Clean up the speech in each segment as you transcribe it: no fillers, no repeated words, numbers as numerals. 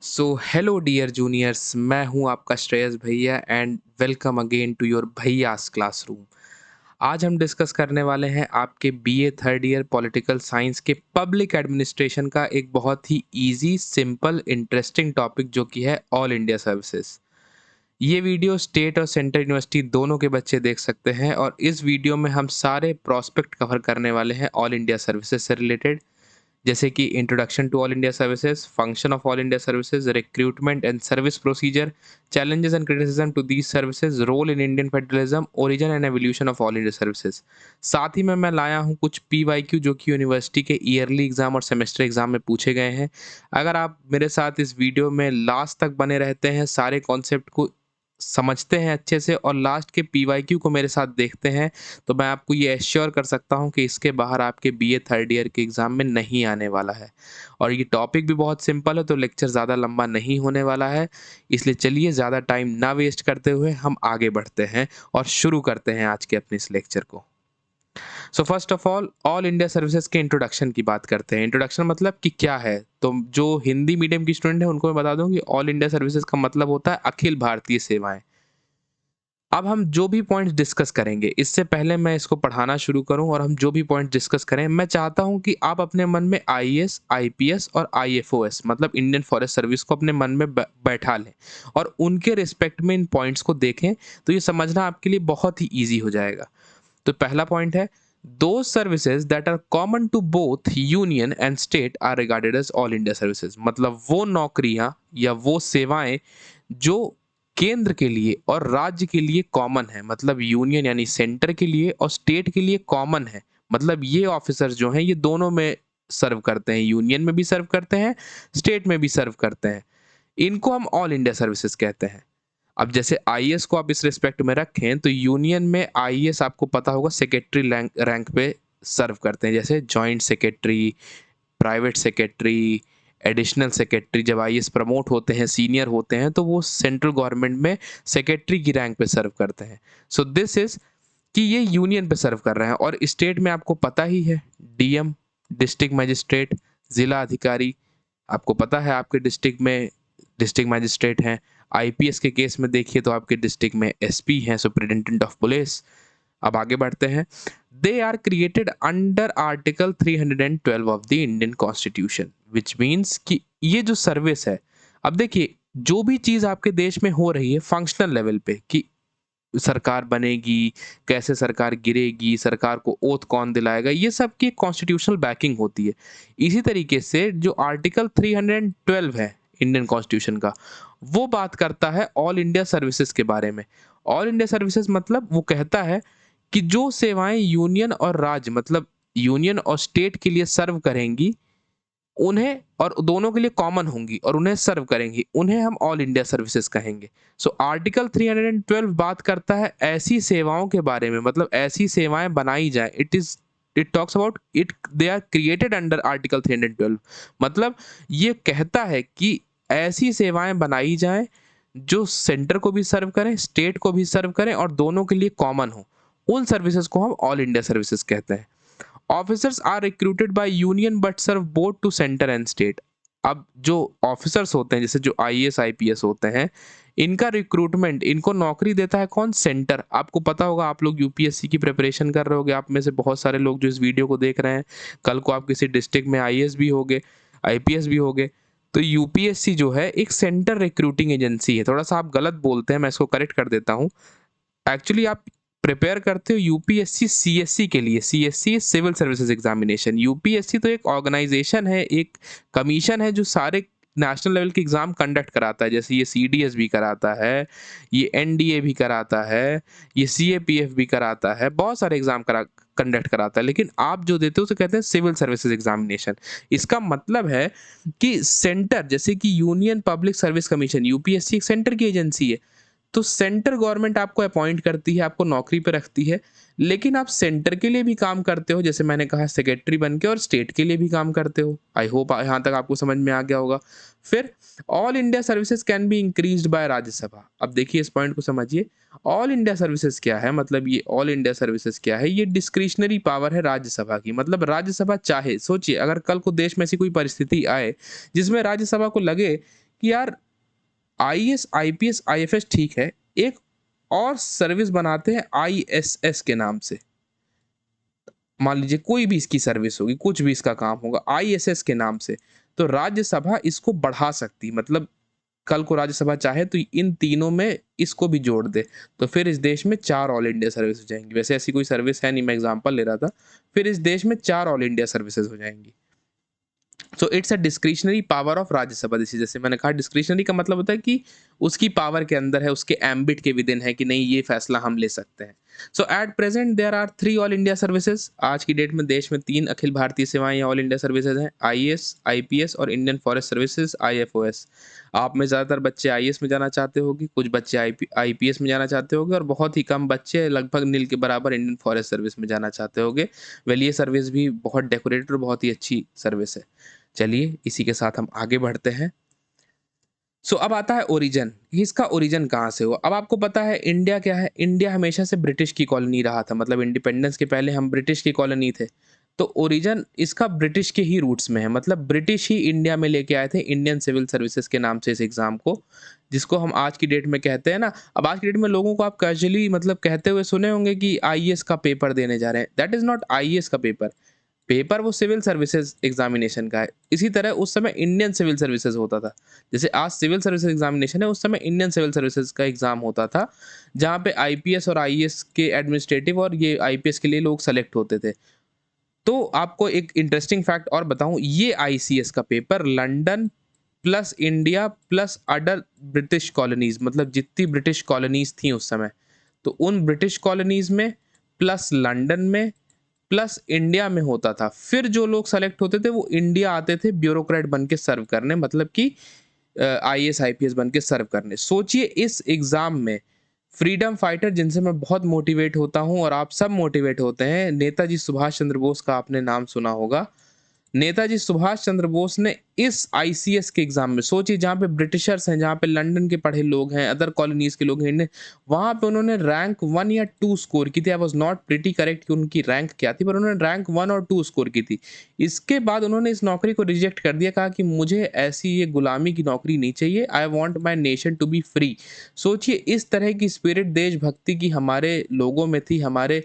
So hello dear juniors, मैं हूं आपका श्रेयस भैया and welcome again to your भैयास क्लासरूम। आज हम डिस्कस करने वाले हैं आपके BA third year political science के पब्लिक एडमिनिस्ट्रेशन का एक बहुत ही इजी, सिंपल, इंटरेस्टिंग टॉपिक जो कि है ऑल इंडिया सर्विसेज। ये वीडियो स्टेट और सेंट्रल यूनिवर्सिटी दोनों के बच्चे देख सकते हैं और इस वीडियो में हम सारे प्रोस्पेक्ट कवर करने वाले हैं ऑल इंडिया सर्विसेज से रिलेटेड, जैसे कि introduction to all India services, function of all India services, recruitment and service procedure, challenges and criticism to these services, role in Indian federalism, origin and evolution of all India services. साथ ही में मैं लाया हूँ कुछ PYQ जो कि university के ईयरली एग्जाम और सेमेस्टर एग्जाम में पूछे गए हैं। अगर आप मेरे साथ इस वीडियो में लास्ट तक बने रहते हैं, सारे कॉन्सेप्ट को समझते हैं अच्छे से और लास्ट के पीवाईक्यू को मेरे साथ देखते हैं, तो मैं आपको ये एश्योर कर सकता हूँ कि इसके बाहर आपके बीए थर्ड ईयर के एग्ज़ाम में नहीं आने वाला है। और ये टॉपिक भी बहुत सिंपल है, तो लेक्चर ज़्यादा लंबा नहीं होने वाला है। इसलिए चलिए ज़्यादा टाइम ना वेस्ट करते हुए हम आगे बढ़ते हैं और शुरू करते हैं आज के अपने इस लेक्चर को। So first of all India services के इंट्रोडक्शन की बात करते हैं। इंट्रोडक्शन मतलब कि क्या है, तो जो हिंदी मीडियम की स्टूडेंट है उनको मैं बता दूं कि ऑल इंडिया सर्विसेज का मतलब होता है अखिल भारतीय सेवाएं। अब हम जो भी पॉइंट्स डिस्कस करेंगे, इससे पहले मैं इसको पढ़ाना शुरू करूं और हम जो भी पॉइंट डिस्कस करें, मैं चाहता हूं कि आप अपने मन में आईएएस, आईपीएस और आईएफओएस मतलब इंडियन फॉरेस्ट सर्विस को अपने मन में बैठा लें और उनके रिस्पेक्ट में इन पॉइंट्स को देखें, तो ये समझना आपके लिए बहुत ही ईजी हो जाएगा। तो पहला पॉइंट है, दो services that are common to both union and state are regarded as all India services. मतलब वो नौकरियां या वो सेवाएं जो केंद्र के लिए और राज्य के लिए कॉमन है, मतलब यूनियन यानी सेंटर के लिए और स्टेट के लिए कॉमन है। मतलब ये ऑफिसर्स जो हैं ये दोनों में सर्व करते हैं, यूनियन में भी सर्व करते हैं, स्टेट में भी सर्व करते हैं। इनको हम ऑल इंडिया सर्विसेज कहते हैं। अब जैसे आईएएस को आप इस रिस्पेक्ट में रखें, तो यूनियन में आईएएस आपको पता होगा सेक्रेटरी रैंक पे सर्व करते हैं, जैसे joint secretary, private secretary, additional secretary. जब आईएएस प्रमोट होते हैं, सीनियर होते हैं, तो वो सेंट्रल गवर्नमेंट में सेक्रेटरी की रैंक पे सर्व करते हैं। सो दिस इज कि ये यूनियन पे सर्व कर रहे हैं। और स्टेट में आपको पता ही है, डीएम, डिस्ट्रिक्ट मजिस्ट्रेट, जिला अधिकारी, आपको पता है आपके डिस्ट्रिक्ट में डिस्ट्रिक्ट मजिस्ट्रेट हैं। आईपीएस के केस में देखिए तो आपके डिस्ट्रिक्ट में एसपी हैं, सुपरिटेंडेंट ऑफ पुलिस। अब आगे बढ़ते हैं। They are created under article 312 of the Indian constitution, which means कि ये जो सर्विस है, अब देखिए जो भी चीज आपके देश में हो रही है फंक्शनल लेवल पे, कि सरकार बनेगी, कैसे सरकार गिरेगी, सरकार को ओथ कौन दिलाएगा, ये सब की कॉन्स्टिट्यूशनल बैकिंग होती है। इसी तरीके से जो आर्टिकल 312 है इंडियन कॉन्स्टिट्यूशन का, वो बात करता है ऑल इंडिया सर्विसेज के बारे में। ऑल इंडिया सर्विसेज मतलब वो कहता है कि जो सेवाएं यूनियन और राज्य मतलब यूनियन और स्टेट के लिए सर्व करेंगी, उन्हें और दोनों के लिए कॉमन होंगी और उन्हें सर्व करेंगी, उन्हें हम ऑल इंडिया सर्विसेज कहेंगे। सो आर्टिकल 312 बात करता है ऐसी सेवाओं के बारे में, मतलब ऐसी सेवाएं बनाई जाए। It talks about it, they are created under article 312। मतलब ये कहता है कि ऐसी सेवाएं बनाई जाए जो सेंटर को भी सर्व करें, स्टेट को भी सर्व करें और दोनों के लिए कॉमन हो। उन सर्विसेज को हम ऑल इंडिया सर्विसेज कहते हैं। Officers are recruited by union but serve both to centre and state. अब जो ऑफिसर्स होते हैं, जैसे जो आईएएस आईपीएस होते हैं, इनका रिक्रूटमेंट, इनको नौकरी देता है कौन? सेंटर। आपको पता होगा, आप लोग यूपीएससी की प्रिपरेशन कर रहे होगे, आप में से बहुत सारे लोग जो इस वीडियो को देख रहे हैं, कल को आप किसी डिस्ट्रिक्ट में आईएएस भी होगे, आईपीएस भी होगे। तो यूपीएससी जो है एक सेंटर रिक्रूटिंग एजेंसी है। थोड़ा सा आप गलत बोलते हैं, मैं इसको करेक्ट कर देता हूँ। एक्चुअली आप प्रिपेयर करते हो यूपीएससी सीएससी के लिए। CSC civil services examination. UPSC तो एक ऑर्गेनाइजेशन है, एक कमीशन है जो सारे नेशनल लेवल के एग्जाम कंडक्ट कराता है। जैसे ये सीडीएस भी कराता है, ये एनडीए भी कराता है, ये सीएपीएफ भी कराता है, बहुत सारे एग्जाम कंडक्ट कराता है। लेकिन आप जो देते हो उसे कहते हैं सिविल सर्विसेज एग्जामिनेशन। इसका मतलब है कि सेंटर, जैसे कि union public service commission, UPSC एक सेंटर की एजेंसी है, तो सेंटर गवर्नमेंट आपको अपॉइंट करती है, आपको नौकरी पे रखती है, लेकिन आप सेंटर के लिए भी काम करते हो, जैसे मैंने कहा सेक्रेटरी बन के, और स्टेट के लिए भी काम करते हो। आई होप यहाँ तक आपको समझ में आ गया होगा। फिर all India services can be increased by Rajya Sabha. अब देखिए इस पॉइंट को समझिए। ऑल इंडिया सर्विसेज क्या है, मतलब ये ऑल इंडिया सर्विसेज क्या है? ये डिस्क्रिशनरी पावर है राज्यसभा की। मतलब राज्यसभा चाहे, सोचिए अगर कल को देश में ऐसी कोई परिस्थिति आए जिसमें राज्यसभा को लगे कि यार आईएएस, आईपीएस, आईएफएस ठीक है, एक और सर्विस बनाते हैं आईएसएस के नाम से। मान लीजिए कोई भी इसकी सर्विस होगी, कुछ भी इसका काम होगा आईएसएस के नाम से, तो राज्यसभा इसको बढ़ा सकती, मतलब कल को राज्यसभा चाहे तो इन तीनों में इसको भी जोड़ दे, तो फिर इस देश में 4 ऑल इंडिया सर्विस हो जाएँगी। वैसे ऐसी कोई सर्विस है नहीं, मैं एग्ज़ाम्पल ले रहा था। फिर इस देश में 4 ऑल इंडिया सर्विसेज़ हो जाएँगी। So it's a discretionary power of Rajya Sabha. जैसे मैंने कहा, डिस्क्रिशनरी का मतलब होता है कि उसकी पावर के अंदर है, उसके एम्बिट के विदिन है कि नहीं, ये फैसला हम ले सकते हैं। So at present there are 3 all India services. आज की डेट में देश में 3 अखिल भारतीय सेवाएं या ऑल इंडिया सर्विसेज हैं, आईएएस, आईपीएस और इंडियन फॉरेस्ट सर्विसेज, आईएफओएस। आप में ज़्यादातर बच्चे आईएएस में जाना चाहते होंगे, कुछ बच्चे आईपीएस में जाना चाहते होंगे और बहुत ही कम बच्चे लगभग नील के बराबर इंडियन फॉरेस्ट सर्विस में जाना चाहते होंगे। वेल, ये सर्विस भी बहुत डेकोरेटेड और बहुत ही अच्छी सर्विस है। चलिए इसी के साथ हम आगे बढ़ते हैं। अब आता है ओरिजिन, इसका ओरिजिन कहाँ से हुआ। अब आपको पता है इंडिया क्या है, इंडिया हमेशा से ब्रिटिश की कॉलोनी रहा था, मतलब इंडिपेंडेंस के पहले हम ब्रिटिश की कॉलोनी थे। तो ओरिजिन इसका ब्रिटिश के ही रूट्स में है, मतलब ब्रिटिश ही इंडिया में लेके आए थे इंडियन सिविल सर्विसेज के नाम से इस एग्जाम को, जिसको हम आज की डेट में कहते हैं ना। अब आज की डेट में लोगों को आप कैजुअली मतलब कहते हुए सुने होंगे कि आईएएस का पेपर देने जा रहे हैं। दैट इज नॉट आईएएस का पेपर। पेपर वो सिविल सर्विसेज एग्जामिनेशन का है। इसी तरह उस समय इंडियन सिविल सर्विसेज होता था। जैसे आज सिविल सर्विसेज एग्जामिनेशन है, उस समय इंडियन सिविल सर्विसेज का एग्जाम होता था, जहाँ पे आईपीएस और आईएएस के एडमिनिस्ट्रेटिव और ये आईपीएस के लिए लोग सेलेक्ट होते थे। तो आपको एक इंटरेस्टिंग फैक्ट और बताऊं, ये आईसीएस का paper London plus India plus other British colonies, मतलब जितनी ब्रिटिश कॉलोनीज थी उस समय, तो उन ब्रिटिश कॉलोनीज में प्लस लंदन में प्लस इंडिया में होता था। फिर जो लोग सेलेक्ट होते थे वो इंडिया आते थे ब्यूरोक्रेट बन के सर्व करने, मतलब कि आईएएस आईपीएस बन के सर्व करने। सोचिए इस एग्जाम में फ्रीडम फाइटर जिनसे मैं बहुत मोटिवेट होता हूं और आप सब मोटिवेट होते हैं, नेताजी सुभाष चंद्र बोस का आपने नाम सुना होगा। नेताजी सुभाष चंद्र बोस ने इस आईसीएस के एग्जाम में, सोचिए जहाँ पे ब्रिटिशर्स हैं, जहाँ पे लंदन के पढ़े लोग हैं, अदर कॉलोनीज के लोग हैं, वहां पे उन्होंने रैंक 1 या 2 स्कोर की थी। I was not pretty correct कि उनकी रैंक क्या थी, पर उन्होंने रैंक 1 और 2 स्कोर की थी। इसके बाद उन्होंने इस नौकरी को रिजेक्ट कर दिया, कहा कि मुझे ऐसी ये गुलामी की नौकरी नहीं चाहिए, I want my nation to be free. सोचिए इस तरह की स्पिरिट देशभक्ति की हमारे लोगों में थी, हमारे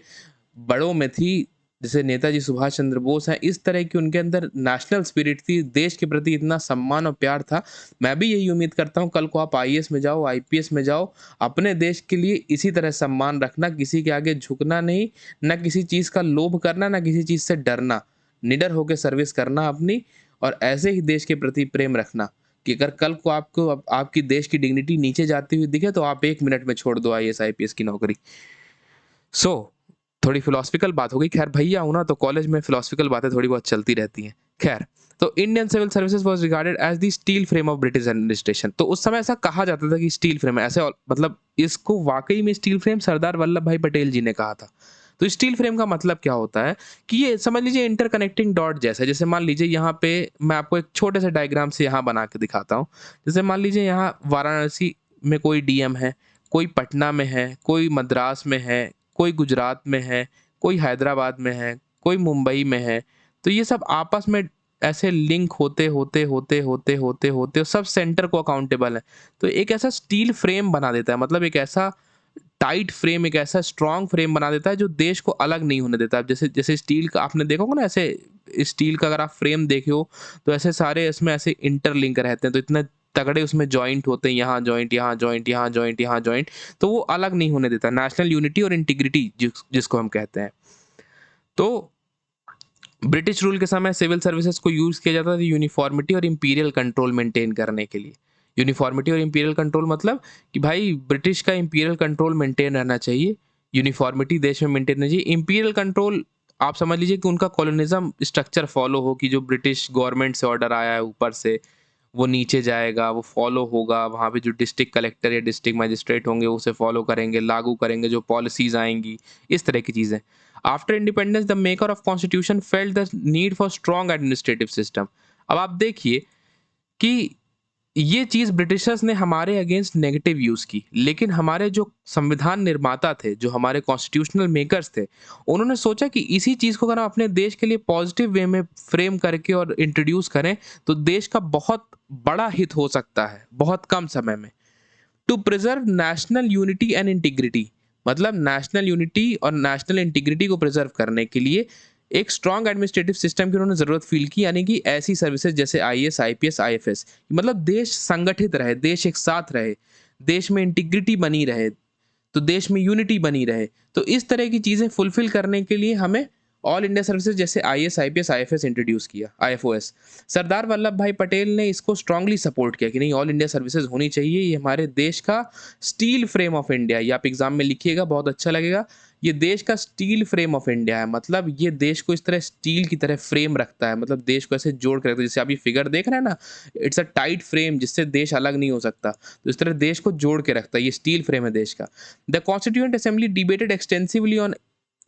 बड़ों में थी, जैसे नेताजी सुभाष चंद्र बोस हैं, इस तरह की उनके अंदर नेशनल स्पिरिट थी, देश के प्रति इतना सम्मान और प्यार था। मैं भी यही उम्मीद करता हूँ कल को आप आईएएस में जाओ, आईपीएस में जाओ, अपने देश के लिए इसी तरह सम्मान रखना, किसी के आगे झुकना नहीं, ना किसी चीज़ का लोभ करना, ना किसी चीज़ से डरना, निडर होकर सर्विस करना अपनी, और ऐसे ही देश के प्रति प्रेम रखना कि अगर कल को आपको आपकी देश की डिग्निटी नीचे जाती हुई दिखे तो आप 1 मिनट में छोड़ दो आईएएस आईपीएस की नौकरी। सो थोड़ी फिलोसफिकल बात हो गई। खैर भैया हूं ना, तो कॉलेज में फिलोसफिकल बातें थोड़ी बहुत चलती रहती हैं। खैर, तो Indian civil services was regarded as the steel frame of British administration. तो उस समय ऐसा कहा जाता था कि स्टील फ्रेम है, ऐसे मतलब इसको वाकई में स्टील फ्रेम सरदार वल्लभ भाई पटेल जी ने कहा था। तो स्टील फ्रेम का मतलब क्या होता है कि ये समझ लीजिए इंटरकनेक्टिंग डॉट जैसा है। जैसे मान लीजिए यहाँ पे मैं आपको एक छोटे से डायग्राम से यहाँ बना के दिखाता हूँ। जैसे मान लीजिए यहाँ वाराणसी में कोई डीएम है, कोई पटना में है, कोई मद्रास में है, कोई गुजरात में है, कोई हैदराबाद में है, कोई मुंबई में है। तो ये सब आपस में ऐसे लिंक होते होते होते होते होते होते सब सेंटर को अकाउंटेबल है। तो एक ऐसा स्टील फ्रेम बना देता है, मतलब एक ऐसा टाइट फ्रेम, एक ऐसा स्ट्रॉन्ग फ्रेम बना देता है जो देश को अलग नहीं होने देता। अब जैसे जैसे स्टील का आपने देखा होगा ना, ऐसे स्टील का अगर आप फ्रेम देखे हो तो ऐसे सारे इसमें ऐसे इंटरलिंक रहते हैं, तो इतने तगड़े उसमें जॉइंट होते हैं, यहाँ जॉइंट, यहाँ जॉइंट, यहाँ जॉइंट, यहाँ जॉइंट, तो वो अलग नहीं होने देता। नेशनल यूनिटी और इंटीग्रिटी जिसको हम कहते हैं। तो ब्रिटिश रूल के समय सिविल सर्विसेज को यूज किया जाता था यूनिफॉर्मिटी और इंपीरियल कंट्रोल मेंटेन करने के लिए। यूनिफॉर्मिटी और इंपीरियल कंट्रोल मतलब कि भाई ब्रिटिश का इंपीरियल कंट्रोल मेंटेन रहना चाहिए, यूनिफॉर्मिटी देश में मेंटेन रहना चाहिए। इंपीरियल कंट्रोल आप समझ लीजिए कि उनका कॉलोनिज्म स्ट्रक्चर फॉलो हो, कि जो ब्रिटिश गवर्नमेंट से ऑर्डर आया है ऊपर से वो नीचे जाएगा, वो फॉलो होगा, वहाँ पे जो डिस्ट्रिक्ट कलेक्टर या डिस्ट्रिक्ट मजिस्ट्रेट होंगे उसे फॉलो करेंगे, लागू करेंगे, जो पॉलिसीज आएंगी, इस तरह की चीज़ें। After independence the maker of constitution felt the need for strong administrative system. अब आप देखिए कि ये चीज़ ब्रिटिशर्स ने हमारे अगेंस्ट नेगेटिव यूज़ की, लेकिन हमारे जो संविधान निर्माता थे, जो हमारे कॉन्स्टिट्यूशनल मेकर्स थे, उन्होंने सोचा कि इसी चीज़ को अगर हम अपने देश के लिए पॉजिटिव वे में फ्रेम करके और इंट्रोड्यूस करें, तो देश का बहुत बड़ा हित हो सकता है, बहुत कम समय में। To preserve national unity and integrity, मतलब नेशनल यूनिटी और नेशनल इंटीग्रिटी को प्रिजर्व करने के लिए एक स्ट्रॉन्ग एडमिनिस्ट्रेटिव सिस्टम की उन्होंने ज़रूरत फील की, यानी कि ऐसी सर्विसेज जैसे आईएएस, आईपीएस, आईएफएस, मतलब देश संगठित रहे, देश एक साथ रहे, देश में इंटीग्रिटी बनी रहे, तो देश में यूनिटी बनी रहे। तो इस तरह की चीज़ें फुलफिल करने के लिए हमें ऑल इंडिया सर्विसेज जैसे आईएएस, आईपीएस, आईएफएस इंट्रोड्यूस किया, आईएफओएस। सरदार वल्लभ भाई पटेल ने इसको स्ट्रांगली सपोर्ट किया कि नहीं, ऑल इंडिया सर्विसेज होनी चाहिए, ये हमारे देश का स्टील फ्रेम ऑफ इंडिया, ये आप एग्जाम में लिखिएगा, बहुत अच्छा लगेगा। ये देश का स्टील फ्रेम ऑफ इंडिया है, मतलब ये देश को इस तरह स्टील की तरह फ्रेम रखता है, मतलब देश को ऐसे जोड़ कर रखता है। जैसे आप ये फिगर देख रहे हैं ना, इट्स अ टाइट फ्रेम जिससे देश अलग नहीं हो सकता, तो इस तरह देश को जोड़ के रखता है, ये स्टील फ्रेम है देश का। The constituent assembly debated extensively on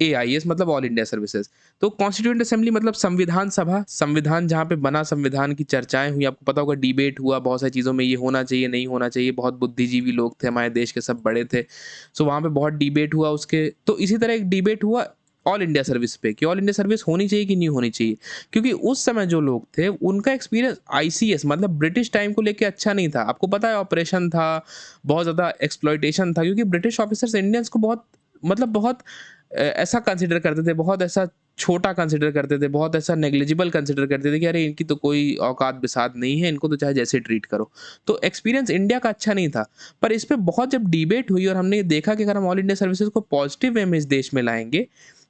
AIS, मतलब ऑल इंडिया सर्विसेज। तो कॉन्स्टिट्यूएंट असेंबली मतलब संविधान सभा, संविधान जहाँ पे बना, संविधान की चर्चाएं हुई, आपको पता होगा, डिबेट हुआ बहुत सारी चीज़ों में, ये होना चाहिए, नहीं होना चाहिए, बहुत बुद्धिजीवी लोग थे हमारे देश के, सब बड़े थे, सो वहाँ पे बहुत डिबेट हुआ उसके। तो इसी तरह एक डिबेट हुआ ऑल इंडिया सर्विस पे कि ऑल इंडिया सर्विस होनी चाहिए कि नहीं होनी चाहिए, क्योंकि उस समय जो लोग थे उनका एक्सपीरियंस आईसीएस मतलब ब्रिटिश टाइम को लेके अच्छा नहीं था। आपको पता है, ऑपरेशन था, बहुत ज़्यादा एक्सप्लॉयटेशन था, क्योंकि ब्रिटिश ऑफिसर्स इंडियंस को बहुत, मतलब बहुत ऐसा कंसिडर करते थे, बहुत ऐसा छोटा कंसिडर करते थे, बहुत ऐसा नेग्लिजिबल कंसिडर करते थे कि अरे इनकी तो कोई औकात बिसात नहीं है, इनको तो चाहे जैसे ट्रीट करो। तो एक्सपीरियंस इंडिया का अच्छा नहीं था। पर इस पे बहुत जब डिबेट हुई और हमने ये देखा कि अगर हम ऑल इंडिया सर्विसेज को पॉजिटिव वे में इस देश में लाएंगे,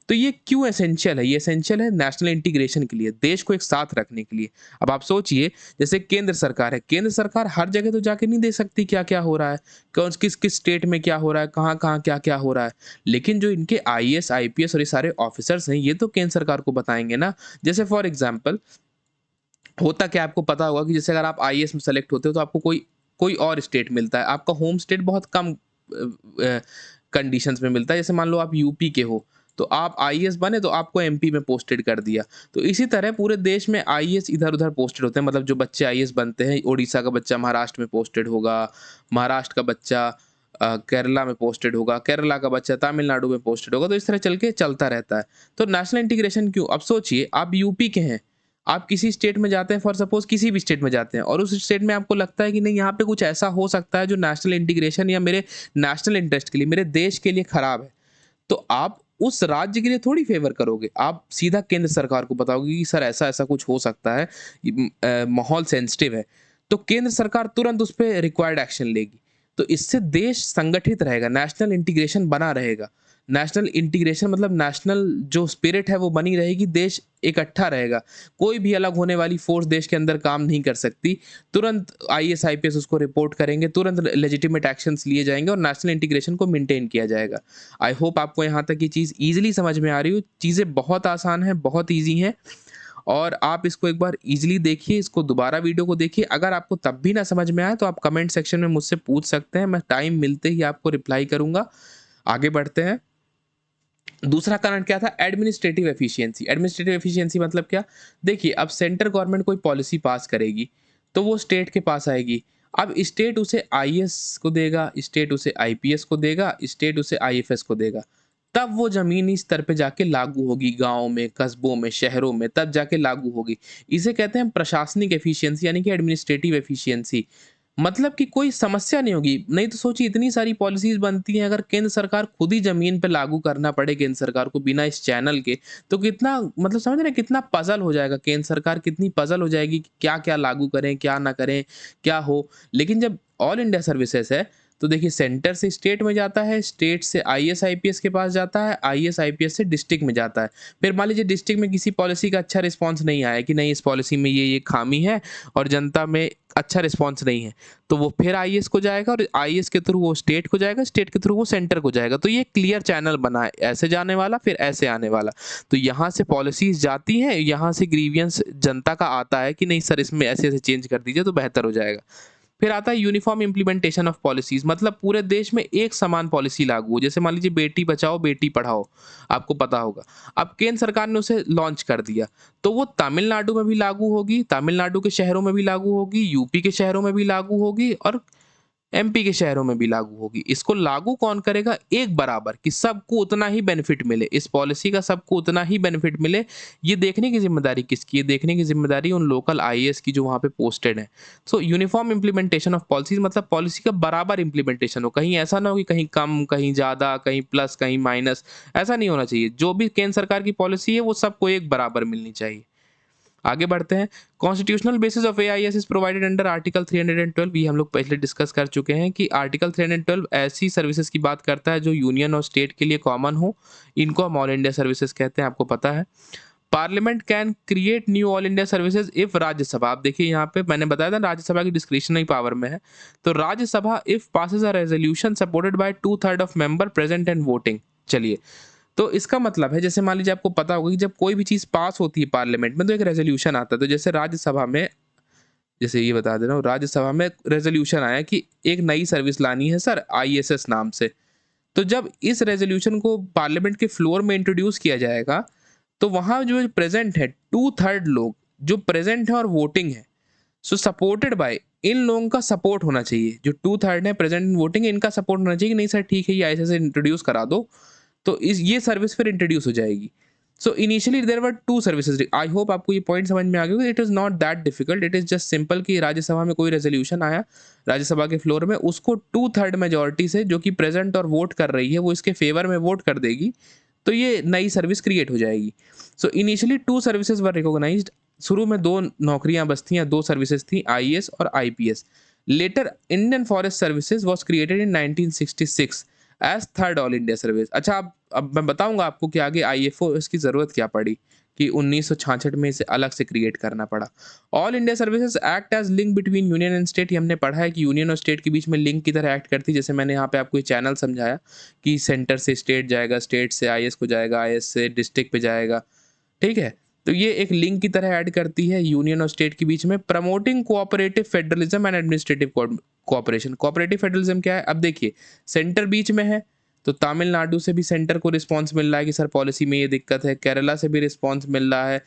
तो ये क्यों एसेंशियल है? ये एसेंशियल है नेशनल इंटीग्रेशन के लिए, देश को एक साथ रखने के लिए। अब आप सोचिए, जैसे केंद्र सरकार है, केंद्र सरकार हर जगह तो जाके नहीं दे सकती क्या क्या हो रहा है, कौन किस किस स्टेट में क्या हो रहा है, कहाँ कहाँ क्या क्या हो रहा है। लेकिन जो इनके आईएएस, आईपीएस और ये सारे ऑफिसर्स हैं, ये तो केंद्र सरकार को बताएंगे ना। जैसे फॉर एग्जाम्पल, होता क्या, आपको पता होगा कि जैसे अगर आप आईएएस में सेलेक्ट होते हो तो आपको कोई कोई और स्टेट मिलता है, आपका होम स्टेट बहुत कम कंडीशंस में मिलता है। जैसे मान लो आप यूपी के हो, तो आप आईएएस बने तो आपको एमपी में पोस्टेड कर दिया। तो इसी तरह पूरे देश में आईएएस इधर उधर पोस्टेड होते हैं, मतलब जो बच्चे आईएएस बनते हैं, उड़ीसा का बच्चा महाराष्ट्र में पोस्टेड होगा, महाराष्ट्र का बच्चा केरला में पोस्टेड होगा, केरला का बच्चा तमिलनाडु में पोस्टेड होगा, तो इस तरह चल के चलता रहता है। तो नेशनल इंटीग्रेशन क्यों? अब सोचिए, आप यूपी के हैं, आप किसी स्टेट में जाते हैं, फॉर सपोज किसी भी स्टेट में जाते हैं, और उस स्टेट में आपको लगता है कि नहीं, यहाँ पे कुछ ऐसा हो सकता है जो नेशनल इंटीग्रेशन या मेरे नेशनल इंटरेस्ट के लिए, मेरे देश के लिए खराब है, तो आप उस राज्य के लिए थोड़ी फेवर करोगे, आप सीधा केंद्र सरकार को बताओगे कि सर ऐसा ऐसा कुछ हो सकता है, माहौल सेंसिटिव है। तो केंद्र सरकार तुरंत उस पर रिक्वायर्ड एक्शन लेगी। तो इससे देश संगठित रहेगा, नेशनल इंटीग्रेशन बना रहेगा। नेशनल इंटीग्रेशन मतलब नेशनल जो स्पिरिट है वो बनी रहेगी, देश इकट्ठा रहेगा, कोई भी अलग होने वाली फोर्स देश के अंदर काम नहीं कर सकती। तुरंत आईएएस, आईपीएस उसको रिपोर्ट करेंगे, तुरंत लेजिटिमेट एक्शंस लिए जाएंगे और नेशनल इंटीग्रेशन को मेंटेन किया जाएगा। आई होप आपको यहाँ तक ये चीज़ ईजिली समझ में आ रही हो। चीज़ें बहुत आसान हैं, बहुत ईजी हैं, और आप इसको एक बार ईजिली देखिए, इसको दोबारा वीडियो को देखिए। अगर आपको तब भी ना समझ में आए तो आप कमेंट सेक्शन में मुझसे पूछ सकते हैं, मैं टाइम मिलते ही आपको रिप्लाई करूँगा। आगे बढ़ते हैं। दूसरा कारण क्या था? Administrative efficiency. एडमिनिस्ट्रेटिव एफिशिएंसी मतलब क्या? देखिए, अब सेंट्रल गवर्नमेंट कोई पॉलिसी पास करेगी तो वो स्टेट के पास आएगी। अब स्टेट उसे आईएएस को देगा, स्टेट उसे आईपीएस को देगा, स्टेट उसे आईएफएस को देगा। तब वो ज़मीनी स्तर पे जाके लागू होगी, गाँव में, कस्बों में, शहरों में, तब जाके लागू होगी। इसे कहते हैं प्रशासनिक एफिशिएंसी, यानी कि एडमिनिस्ट्रेटिव एफिशिएंसी। मतलब कि कोई समस्या नहीं होगी। नहीं तो सोचिए, इतनी सारी पॉलिसीज़ बनती हैं, अगर केंद्र सरकार खुद ही ज़मीन पे लागू करना पड़े केंद्र सरकार को बिना इस चैनल के, तो कितना, मतलब समझ रहे हैं, कितना पज़ल हो जाएगा, केंद्र सरकार कितनी पज़ल हो जाएगी कि क्या-क्या लागू करें, क्या ना करें, क्या हो। लेकिन जब ऑल इंडिया सर्विसेज़ है, तो देखिए सेंटर से स्टेट में जाता है, स्टेट से आईएएस, आईपीएस के पास जाता है, आईएएस, आईपीएस से डिस्ट्रिक्ट में जाता है। फिर मान लीजिए डिस्ट्रिक्ट में किसी पॉलिसी का अच्छा रिस्पॉन्स नहीं आया कि नहीं, इस पॉलिसी में ये खामी है और जनता में अच्छा रिस्पॉन्स नहीं है, तो वो फिर आईएएस को जाएगा और आईएएस के थ्रू वो स्टेट को जाएगा, स्टेट के थ्रू वो सेंटर को जाएगा। तो ये क्लियर चैनल बना है, ऐसे जाने वाला फिर ऐसे आने वाला। तो यहाँ से पॉलिसीज जाती हैं, यहाँ से ग्रीवियंस जनता का आता है कि नहीं सर, इसमें ऐसे ऐसे चेंज कर दीजिए तो बेहतर हो जाएगा। फिर आता है यूनिफॉर्म इम्प्लीमेंटेशन ऑफ पॉलिसीज, मतलब पूरे देश में एक समान पॉलिसी लागू हो। जैसे मान लीजिए बेटी बचाओ बेटी पढ़ाओ, आपको पता होगा। अब केंद्र सरकार ने उसे लॉन्च कर दिया, तो वो तमिलनाडु में भी लागू होगी, तमिलनाडु के शहरों में भी लागू होगी, यूपी के शहरों में भी लागू होगी और एमपी के शहरों में भी लागू होगी। इसको लागू कौन करेगा? एक बराबर, कि सबको उतना ही बेनिफिट मिले, इस पॉलिसी का सबको उतना ही बेनिफिट मिले। ये देखने की जिम्मेदारी किसकी है? देखने की जिम्मेदारी उन लोकल आईएएस की जो वहाँ पे पोस्टेड है। सो यूनिफॉर्म इम्प्लीमेंटेशन ऑफ पॉलिसीज, मतलब पॉलिसी का बराबर इम्प्लीमेंटेशन हो, कहीं ऐसा ना हो कि कहीं कम, कहीं ज़्यादा, कहीं प्लस, कहीं माइनस। ऐसा नहीं होना चाहिए। जो भी केंद्र सरकार की पॉलिसी है वो सबको एक बराबर मिलनी चाहिए। आगे बढ़ते हैं। Constitutional basis of AIS is provided under article 312। ये हम लोग पहले डिस्कस कर चुके हैं कि आर्टिकल 312 ऐसी सर्विसेज की बात करता है जो यूनियन और स्टेट के लिए कॉमन हो। इनको हम ऑल इंडिया सर्विसेज कहते हैं, आपको पता है। Parliament can create knew all India services if Rajya Sabha, आप देखिए यहाँ पे मैंने बताया था राज्यसभा की डिस्क्रिशनरी पावर में है, तो Rajya Sabha if passes a resolution supported by 2/3 of member present and voting. चलिए, तो इसका मतलब है, जैसे मान लीजिए आपको पता होगा कि जब कोई भी चीज़ पास होती है पार्लियामेंट में तो एक रेजोल्यूशन आता है। तो जैसे राज्यसभा में, जैसे ये बता दे रहा हूँ, राज्यसभा में रेजोल्यूशन आया कि एक नई सर्विस लानी है सर, आईएसएस नाम से। तो जब इस रेजोल्यूशन को पार्लियामेंट के फ्लोर में इंट्रोड्यूस किया जाएगा, तो वहाँ जो प्रेजेंट है 2/3 लोग जो प्रेजेंट है और वोटिंग है, सो सपोर्टेड बाय, इन लोगों का सपोर्ट होना चाहिए। जो 2/3 है प्रेजेंट इन वोटिंग, इनका सपोर्ट होना चाहिए कि नहीं सर ठीक है ये आईएसएस इंट्रोड्यूस करा दो, तो इस ये सर्विस फिर इंट्रोड्यूस हो जाएगी। So initially there were to services. I hope आपको ये पॉइंट समझ में आ गया होगा। It is not that difficult, it is just simple कि राज्यसभा में कोई रेजोल्यूशन आया, राज्यसभा के फ्लोर में, उसको 2/3 मेजोरिटी से जो कि प्रेजेंट और वोट कर रही है वो इसके फेवर में वोट कर देगी, तो ये नई सर्विस क्रिएट हो जाएगी। So initially 2 services were recognised. शुरू में 2 नौकरियां बस थी या 2 सर्विसेज थी, आईएएस और IPS. Later Indian forest services was created in 1966 as third all India service. अच्छा, अब मैं बताऊंगा आपको कि आगे आईएफओ इसकी जरूरत क्या पड़ी, कि 1966 में इसे अलग से क्रिएट करना पड़ा। All India services act as link between union and state. ये हमने पढ़ा है कि यूनियन और स्टेट के बीच में लिंक की तरह एक्ट करती है। जैसे मैंने यहाँ पे आपको ये चैनल समझाया कि सेंटर से स्टेट जाएगा, स्टेट से आईएएस को जाएगा, आईएएस से डिस्ट्रिक्ट पे जाएगा, ठीक है। तो ये एक लिंक की तरह ऐड करती है यूनियन और स्टेट के बीच में। Promoting cooperative federalism and administrative cooperation. Cooperative federalism क्या है? अब देखिए, सेंटर बीच में है, तो तमिलनाडु से भी सेंटर को रिस्पांस मिल रहा है कि सर पॉलिसी में ये दिक्कत है, केरला से भी रिस्पांस मिल रहा है,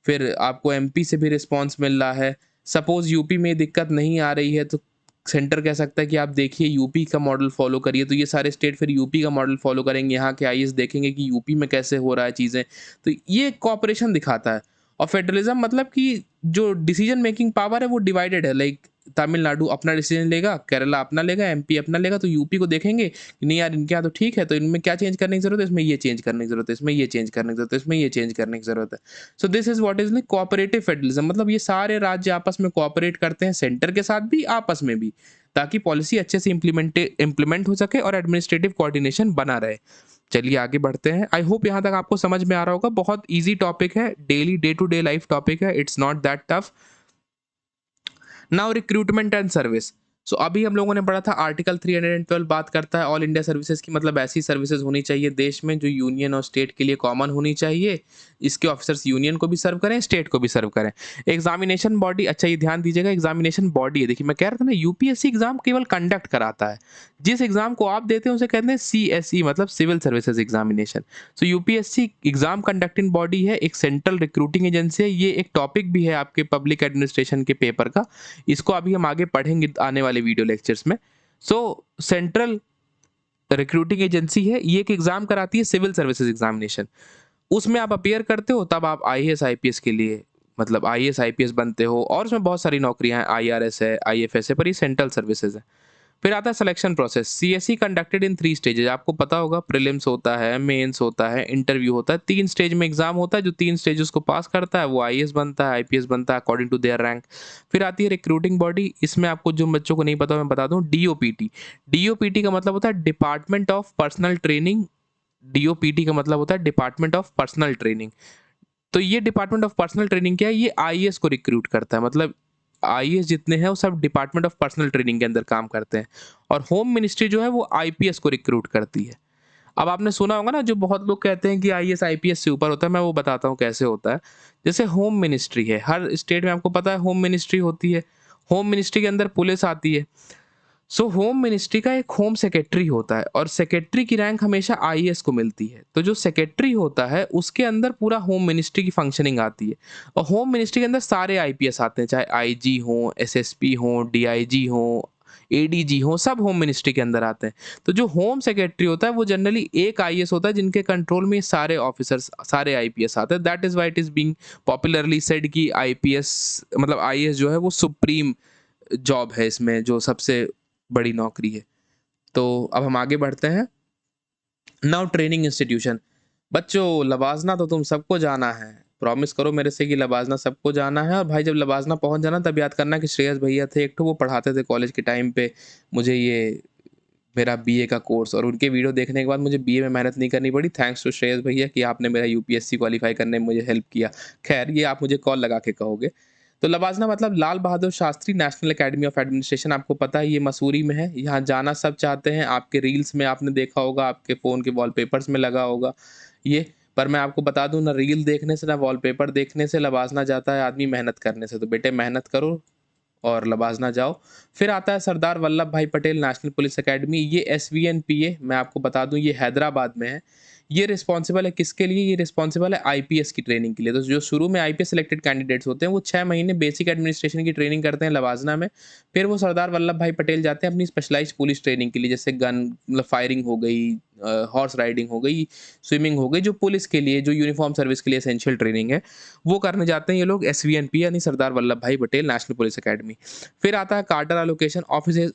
फिर आपको एमपी से भी रिस्पांस मिल रहा है। सपोज यूपी में दिक्कत नहीं आ रही है, तो सेंटर कह सकता है कि आप देखिए यूपी का मॉडल फॉलो करिए, तो ये सारे स्टेट फिर यूपी का मॉडल फॉलो करेंगे। यहाँ के आईएएस देखेंगे कि यूपी में कैसे हो रहा है चीज़ें, तो ये कॉपरेशन दिखाता है। और फेडरलिज्म मतलब कि जो डिसीजन मेकिंग पावर है वो डिवाइडेड है। लाइक तमिलनाडु अपना डिसीजन लेगा, केरला अपना लेगा, एमपी अपना लेगा, तो यूपी को देखेंगे कि नहीं यार इनके यहाँ तो ठीक है, तो इनमें क्या चेंज करने की जरूरत है, इसमें ये चेंज करने की जरूरत है, इसमें ये चेंज करने की जरूरत है, इसमें ये चेंज करने की जरूरत है। So this is what is like cooperative federalism. मतलब ये सारे राज्य आपस में कोऑपरेट करते हैं, सेंटर के साथ भी, आपस में भी, ताकि पॉलिसी अच्छे से इम्प्लीमेंट हो सके और एडमिनिस्ट्रेटिव कोऑर्डिनेशन बना रहे। चलिए आगे बढ़ते हैं। आई होप यहाँ तक आपको समझ में आ रहा होगा। बहुत इजी टॉपिक है, daily day to day life topic है, it's not that tough. Now recruitment and service. So अभी हम लोगों ने पढ़ा था आर्टिकल 312 बात करता है ऑल इंडिया सर्विसेज की, मतलब ऐसी सर्विसेज होनी चाहिए देश में जो यूनियन और स्टेट के लिए कॉमन होनी चाहिए। इसके ऑफिसर्स यूनियन को भी सर्व करें, स्टेट को भी सर्व करें। एग्जामिनेशन बॉडी, अच्छा ये ध्यान दीजिएगा, एग्जामिनेशन बॉडी है। देखिए मैं कह रहा था ना, यूपीएससी एग्जाम केवल कंडक्ट कराता है। जिस एग्जाम को आप देते हैं उसे कहते हैं सीएसई, मतलब सिविल सर्विसेज एग्जामिनेशन। सो यूपीएससी एग्जाम कंडक्टिंग बॉडी है, एक सेंट्रल रिक्रूटिंग एजेंसी है। ये एक टॉपिक भी है आपके पब्लिक एडमिनिस्ट्रेशन के पेपर का, इसको अभी हम आगे पढ़ेंगे आने वाले वीडियो लेक्चर्स में। सो सेंट्रल रिक्रूटिंग एजेंसी है, ये एक एग्जाम कराती है सिविल सर्विसेज एग्जामिनेशन। उसमें आप अपेयर करते हो, तब आप आईएएस आईपीएस के लिए, मतलब आईएएस आईपीएस बनते हो, और उसमें बहुत सारी नौकरियां हैं, आईआरएस है, आईएफएस है, पर ये सेंट्रल सर्विसेज है। फिर आता है selection process. CSE conducted in 3 stages. आपको पता होगा, प्रीलिम्स होता है, मेंस होता है, इंटरव्यू होता है। 3 स्टेज में एग्जाम होता है। जो 3 स्टेजेस को पास करता है वो आईएएस बनता है, आईपीएस बनता है अकॉर्डिंग टू देयर रैंक। फिर आती है रिक्रूटिंग बॉडी। इसमें आपको जो बच्चों को नहीं पता मैं बता दूं, डीओपीटी। डीओपीटी का मतलब होता है department of personal training. DOPT का मतलब होता है डिपार्टमेंट ऑफ पर्सनल ट्रेनिंग। तो ये डिपार्टमेंट ऑफ पर्सनल ट्रेनिंग क्या है? ये आईएएस को रिक्रूट करता है। मतलब आईएएस जितने हैं वो सब डिपार्टमेंट ऑफ पर्सनल ट्रेनिंग के अंदर काम करते हैं। और होम मिनिस्ट्री जो है वो आईपीएस को रिक्रूट करती है। अब आपने सुना होगा ना, जो बहुत लोग कहते हैं कि आईएएस आईपीएस से ऊपर होता है, मैं वो बताता हूँ कैसे होता है। जैसे होम मिनिस्ट्री है, हर स्टेट में आपको पता है होम मिनिस्ट्री होती है। होम मिनिस्ट्री के अंदर पुलिस आती है। सो होम मिनिस्ट्री का एक होम सेक्रेटरी होता है और सेक्रेटरी की रैंक हमेशा आईएएस को मिलती है। तो जो सेक्रेटरी होता है उसके अंदर पूरा होम मिनिस्ट्री की फंक्शनिंग आती है और होम मिनिस्ट्री के अंदर सारे आईपीएस आते हैं, चाहे आईजी हो, एसएसपी हो, डीआईजी हो, एडीजी हो, सब होम मिनिस्ट्री के अंदर आते हैं। तो जो होम सेक्रेटरी होता है वो जनरली एक आईएएस होता है जिनके कंट्रोल में ये सारे ऑफिसर्स, सारे आईपीएस आते हैं। That is why it is being popularly said कि आईपीएस मतलब आईएएस जो है वो सुप्रीम जॉब है, इसमें जो सबसे बड़ी नौकरी है। तो अब हम आगे बढ़ते हैं। Now training institution. बच्चों, लबासना तो तुम सबको जाना है। प्रॉमिस करो मेरे से कि लबासना सबको जाना है। और भाई जब लबासना पहुंच जाना तब याद करना कि श्रेयस भैया थे एक, तो वो पढ़ाते थे कॉलेज के टाइम पे मुझे ये मेरा बीए का कोर्स, और उनके वीडियो देखने के बाद मुझे बीए में मेहनत नहीं करनी पड़ी। थैंक्स टू श्रेयस भैया कि आपने मेरा यूपीएससी क्वालिफाई करने में मुझे हेल्प किया। खैर ये आप मुझे कॉल लगा के कहोगे। तो लबासना मतलब Lal Bahadur Shastri national academy of administration, आपको पता है ये मसूरी में है। यहाँ जाना सब चाहते हैं, आपके रील्स में आपने देखा होगा, आपके फ़ोन के वॉलपेपर्स में लगा होगा ये। पर मैं आपको बता दूं, ना रील देखने से ना वॉलपेपर देखने से लबासना जाता है आदमी, मेहनत करने से। तो बेटे मेहनत करो और लबासना जाओ। फिर आता है सरदार वल्लभ भाई पटेल नेशनल पुलिस एकेडमी। ये एसवीएनपीए, मैं आपको बता दूं ये हैदराबाद में है। ये रिस्पॉन्सिबल है किसके लिए? ये रिस्पॉन्सिबल है आईपीएस की ट्रेनिंग के लिए। तो जो शुरू में आईपीएस सिलेक्टेड कैंडिडेट्स होते हैं वो 6 महीने बेसिक एडमिनिस्ट्रेशन की ट्रेनिंग करते हैं लबासना में। फिर वो सरदार वल्लभ भाई पटेल जाते हैं अपनी स्पेशलाइज्ड पुलिस ट्रेनिंग के लिए, जैसे गन मतलब फायरिंग हो गई, हॉर्स राइडिंग हो गई, स्विमिंग हो गई, जो पुलिस के लिए, जो यूनिफॉर्म सर्विस के लिए एसेंशियल ट्रेनिंग है वो करने जाते हैं ये लोग एसवीएनपी यानी सरदार वल्लभ भाई पटेल नेशनल पुलिस एकेडमी। फिर आता है कार्डर allocation,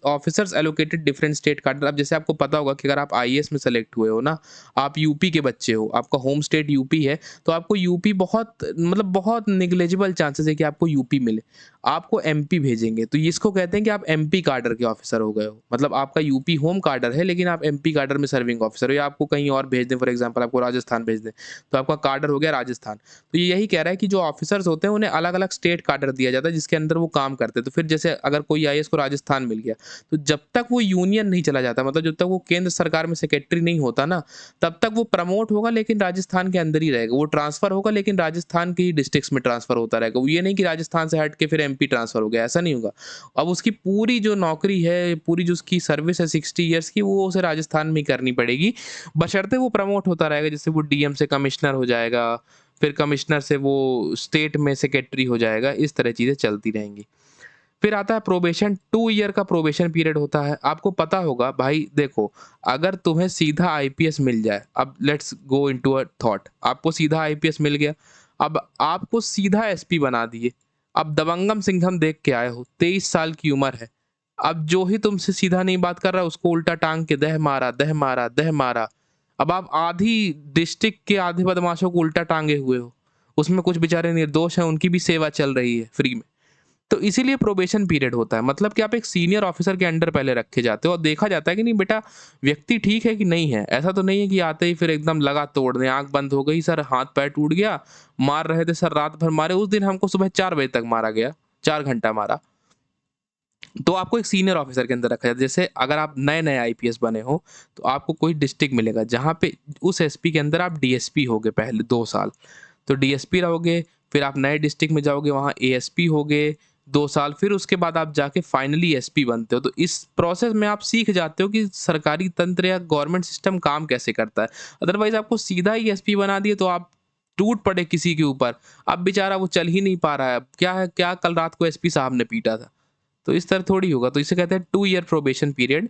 officers allocated different state कार्डर। अब जैसे आपको पता होगा कि अगर आप आईएएस में सेलेक्ट हुए हो ना, आप यूपी के बच्चे हो, आपका होम स्टेट यूपी है, तो आपको यूपी बहुत मतलब बहुत निग्लेजिबल चांसेस है कि आपको यूपी मिले। आपको एमपी भेजेंगे, तो इसको कहते हैं कि आप एमपी कार्डर के ऑफिसर हो गए हो। मतलब आपका यूपी होम कार्डर है लेकिन आप एमपी कार्डर में सर्विंग ऑफिसर हो, या आपको कहीं और भेज दें, फॉर एग्जाम्पल आपको राजस्थान भेज दें, तो आपका कार्डर हो गया राजस्थान। तो ये यही कह रहा है कि जो ऑफिसर्स होते हैं उन्हें अलग अलग स्टेट कार्डर दिया जाता है जिसके अंदर वो काम करते हैं। तो फिर जैसे अगर कोई आईएएस को राजस्थान मिल गया, तो जब तक वो यूनियन नहीं चला जाता, मतलब जब तक वो केंद्र सरकार में सेक्रेटरी नहीं होता ना, तब तक वो प्रमोट होगा लेकिन राजस्थान के अंदर ही रहेगा। वो ट्रांसफर होगा लेकिन राजस्थान के ही डिस्ट्रिक्ट्स में ट्रांसफर होता रहेगा। वो ये नहीं कि राजस्थान से हट के फिर एमपी ट्रांसफर हो गया, ऐसा नहीं होगा। अब उसकी पूरी जो नौकरी है, पूरी जो उसकी सर्विस है 60 ईयर्स की, वो उसे राजस्थान में ही करनी पड़ेगी, बशर्ते वो प्रमोट होता रहेगा। जैसे वो डीएम से कमिश्नर हो जाएगा, फिर कमिश्नर से वो स्टेट में सेक्रेटरी हो जाएगा, इस तरह चीज़ें चलती रहेंगी। फिर आता है प्रोबेशन, 2 ईयर का प्रोबेशन पीरियड होता है। आपको पता होगा भाई, देखो अगर तुम्हें सीधा आईपीएस मिल जाए, अब let's go into a thought, आपको सीधा आईपीएस मिल गया, अब आपको सीधा एसपी बना दिए। अब दबंगम सिंघम देख के आए हो, 23 साल की उम्र है। अब जो ही तुमसे सीधा नहीं बात कर रहा उसको उल्टा टांग के दह मारा, दह मारा, दह मारा। अब आप आधी डिस्ट्रिक्ट के आधे बदमाशों को उल्टा टांगे हुए हो, उसमें कुछ बेचारे निर्दोष हैं, उनकी भी सेवा चल रही है फ्री में। तो इसीलिए प्रोबेशन पीरियड होता है, मतलब कि आप एक सीनियर ऑफिसर के अंडर पहले रखे जाते हो और देखा जाता है कि नहीं बेटा व्यक्ति ठीक है कि नहीं है। ऐसा तो नहीं है कि आते ही फिर एकदम लगा तोड़ने, आंख बंद हो गई, सर हाथ पैर टूट गया, मार रहे थे सर, रात भर मारे। उस दिन हमको सुबह 4 बजे तक मारा गया, 4 घंटा मारा। तो आपको एक सीनियर ऑफिसर के अंदर रखा जाता है। जैसे अगर आप नए नए आईपीएस बने हो तो आपको कोई डिस्ट्रिक्ट मिलेगा जहाँ पे उस एसपी के अंदर आप डीएसपी होगे पहले 2 साल, तो डीएसपी रहोगे। फिर आप नए डिस्ट्रिक्ट में जाओगे, वहाँ एएसपी होगे 2 साल, फिर उसके बाद आप जाके फाइनली एसपी बनते हो। तो इस प्रोसेस में आप सीख जाते हो कि सरकारी तंत्र या गवर्नमेंट सिस्टम काम कैसे करता है। अदरवाइज आपको सीधा ही एसपी बना दिए तो आप टूट पड़े किसी के ऊपर, अब बेचारा वो चल ही नहीं पा रहा है, क्या है क्या कल रात को एसपी साहब ने पीटा था, तो इस तरह थोड़ी होगा। तो इसे कहते हैं 2 ईयर प्रोबेशन पीरियड।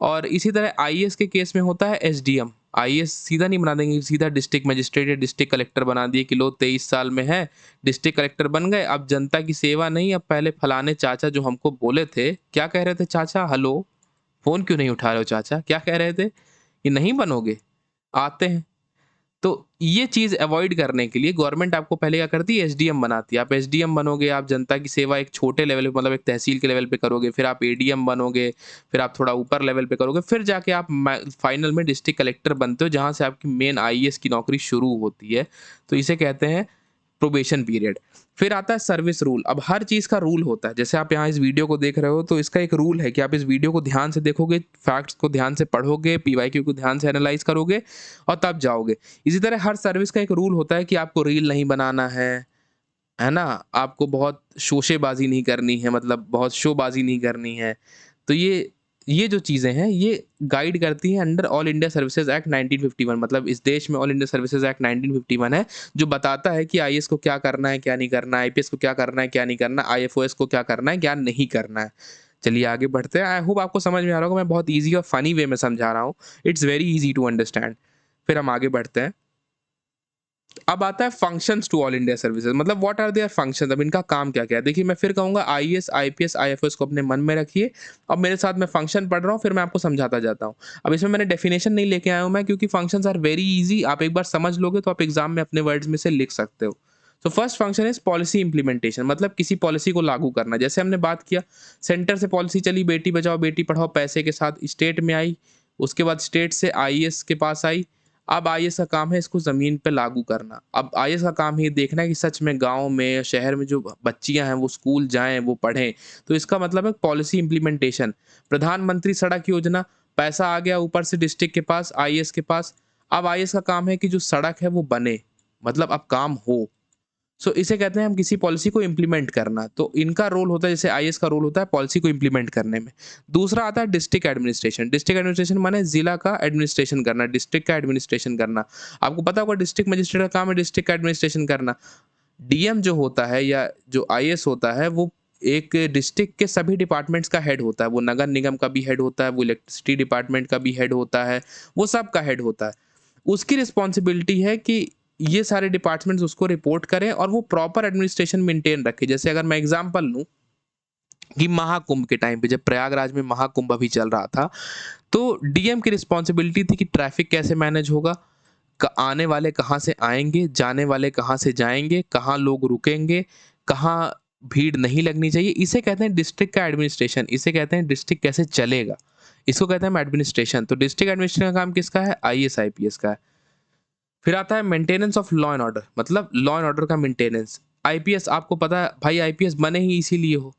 और इसी तरह आईएएस के केस में होता है एसडीएम। आईएएस सीधा नहीं बना देंगे, सीधा डिस्ट्रिक्ट मजिस्ट्रेट या डिस्ट्रिक्ट कलेक्टर बना दिए कि लो 23 साल में है, डिस्ट्रिक्ट कलेक्टर बन गए, अब जनता की सेवा नहीं, अब पहले फलाने चाचा जो हमको बोले थे, क्या कह रहे थे चाचा, हेलो, फोन क्यों नहीं उठा रहे हो चाचा, क्या कह रहे थे, कि नहीं बनोगे, आते हैं। तो ये चीज़ अवॉइड करने के लिए गवर्नमेंट आपको पहले क्या करती है, एसडीएम बनाती है। आप एसडीएम बनोगे, आप जनता की सेवा एक छोटे लेवल पे, मतलब एक तहसील के लेवल पे करोगे, फिर आप एडीएम बनोगे, फिर आप थोड़ा ऊपर लेवल पे करोगे, फिर जाके आप फाइनल में डिस्ट्रिक्ट कलेक्टर बनते हो, जहाँ से आपकी मेन आईएएस की नौकरी शुरू होती है। तो इसे कहते हैं प्रोबेशन पीरियड। फिर आता है सर्विस रूल। अब हर चीज़ का रूल होता है, जैसे आप यहाँ इस वीडियो को देख रहे हो तो इसका एक रूल है कि आप इस वीडियो को ध्यान से देखोगे, फैक्ट्स को ध्यान से पढ़ोगे, पीवाईक्यू को ध्यान से एनालाइज करोगे और तब जाओगे। इसी तरह हर सर्विस का एक रूल होता है कि आपको रील नहीं बनाना है, है ना? आपको बहुत शोशेबाज़ी नहीं करनी है, मतलब बहुत शोबाज़ी नहीं करनी है। तो ये जो चीज़ें हैं, ये गाइड करती हैं under all India services act 1951। मतलब इस देश में ऑल इंडिया सर्विसेज़ एक्ट 1951 है, जो बताता है कि आईएएस को क्या करना है, क्या नहीं करना है, आईपीएस को क्या करना है, क्या नहीं करना है, आईएफओएस को क्या करना है, क्या नहीं करना है। चलिए आगे बढ़ते हैं। आई होप आपको समझ में आ रहा होगा, मैं बहुत ईज़ी और फ़नी वे में समझा रहा हूँ। It's very easy to understand. फिर हम आगे बढ़ते हैं। अब आता है functions to all India services, मतलब व्हाट आर देयर फंक्शंस, अब इनका काम क्या क्या है। देखिए मैं फिर कहूंगा आईएएस आईपीएस आईएफएस को अपने मन में रखिए। अब मेरे साथ मैं फंक्शन पढ़ रहा हूँ, फिर मैं आपको समझाता जाता हूँ। अब इसमें मैंने डेफिनेशन नहीं लेके आया हूँ मैं, क्योंकि फंक्शंस आर वेरी इजी, आप एक बार समझ लोगे तो आप एग्जाम में अपने वर्ड्स में से लिख सकते हो। तो first function is policy implementation, मतलब किसी पॉलिसी को लागू करना। जैसे हमने बात किया, सेंटर से पॉलिसी चली बेटी बचाओ बेटी पढ़ाओ पैसे के साथ, स्टेट में आई, उसके बाद स्टेट से आईएएस के पास आई। अब आईएएस का काम है इसको ज़मीन पे लागू करना। अब आईएएस का काम है ये देखना है कि सच में गाँव में, शहर में जो बच्चियाँ हैं वो स्कूल जाएँ, वो पढ़ें। तो इसका मतलब है पॉलिसी इम्प्लीमेंटेशन। प्रधानमंत्री सड़क योजना, पैसा आ गया ऊपर से डिस्ट्रिक्ट के पास, आईएएस के पास। अब आईएएस का काम है कि जो सड़क है वो बने, मतलब अब काम हो। सो इसे कहते हैं हम किसी पॉलिसी को इम्प्लीमेंट करना। तो इनका रोल होता है, जैसे आईएएस का रोल होता है पॉलिसी को इम्प्लीमेंट करने में। दूसरा आता है डिस्ट्रिक्ट एडमिनिस्ट्रेशन। डिस्ट्रिक्ट एडमिनिस्ट्रेशन माने जिला का एडमिनिस्ट्रेशन करना, डिस्ट्रिक्ट का एडमिनिस्ट्रेशन करना। आपको पता होगा डिस्ट्रिक्ट मजिस्ट्रेट का काम है डिस्ट्रिक्ट का एडमिनिस्ट्रेशन करना। डीएम जो होता है या जो आईएएस होता है, वो एक डिस्ट्रिक्ट के सभी डिपार्टमेंट्स का हेड होता है। वो नगर निगम का भी हेड होता है, वो इलेक्ट्रिसिटी डिपार्टमेंट का भी हेड होता है, वो सब का हेड होता है। उसकी रिस्पॉन्सिबिलिटी है कि ये सारे डिपार्टमेंट्स उसको रिपोर्ट करें और वो प्रॉपर एडमिनिस्ट्रेशन मेंटेन रखे। जैसे अगर मैं एग्जांपल लूं कि महाकुंभ के टाइम पे जब प्रयागराज में महाकुंभ अभी चल रहा था, तो डीएम की रिस्पॉन्सिबिलिटी थी कि ट्रैफिक कैसे मैनेज होगा, आने वाले कहाँ से आएंगे, जाने वाले कहाँ से जाएंगे, कहाँ लोग रुकेंगे, कहाँ भीड़ नहीं लगनी चाहिए। इसे कहते हैं डिस्ट्रिक्ट का एडमिनिस्ट्रेशन, इसे कहते हैं डिस्ट्रिक्ट कैसे चलेगा, इसको कहते हैं हम एडमिनिस्ट्रेशन। तो डिस्ट्रिक्ट एडमिनिस्ट्रेशन का काम किसका है? आईएएस आईपीएस का है। फिर आता है maintenance of law and order, मतलब लॉ एंड ऑर्डर का मेंटेनेंस। आईपीएस आपको पता है भाई, आईपीएस बने ही इसीलिए हो।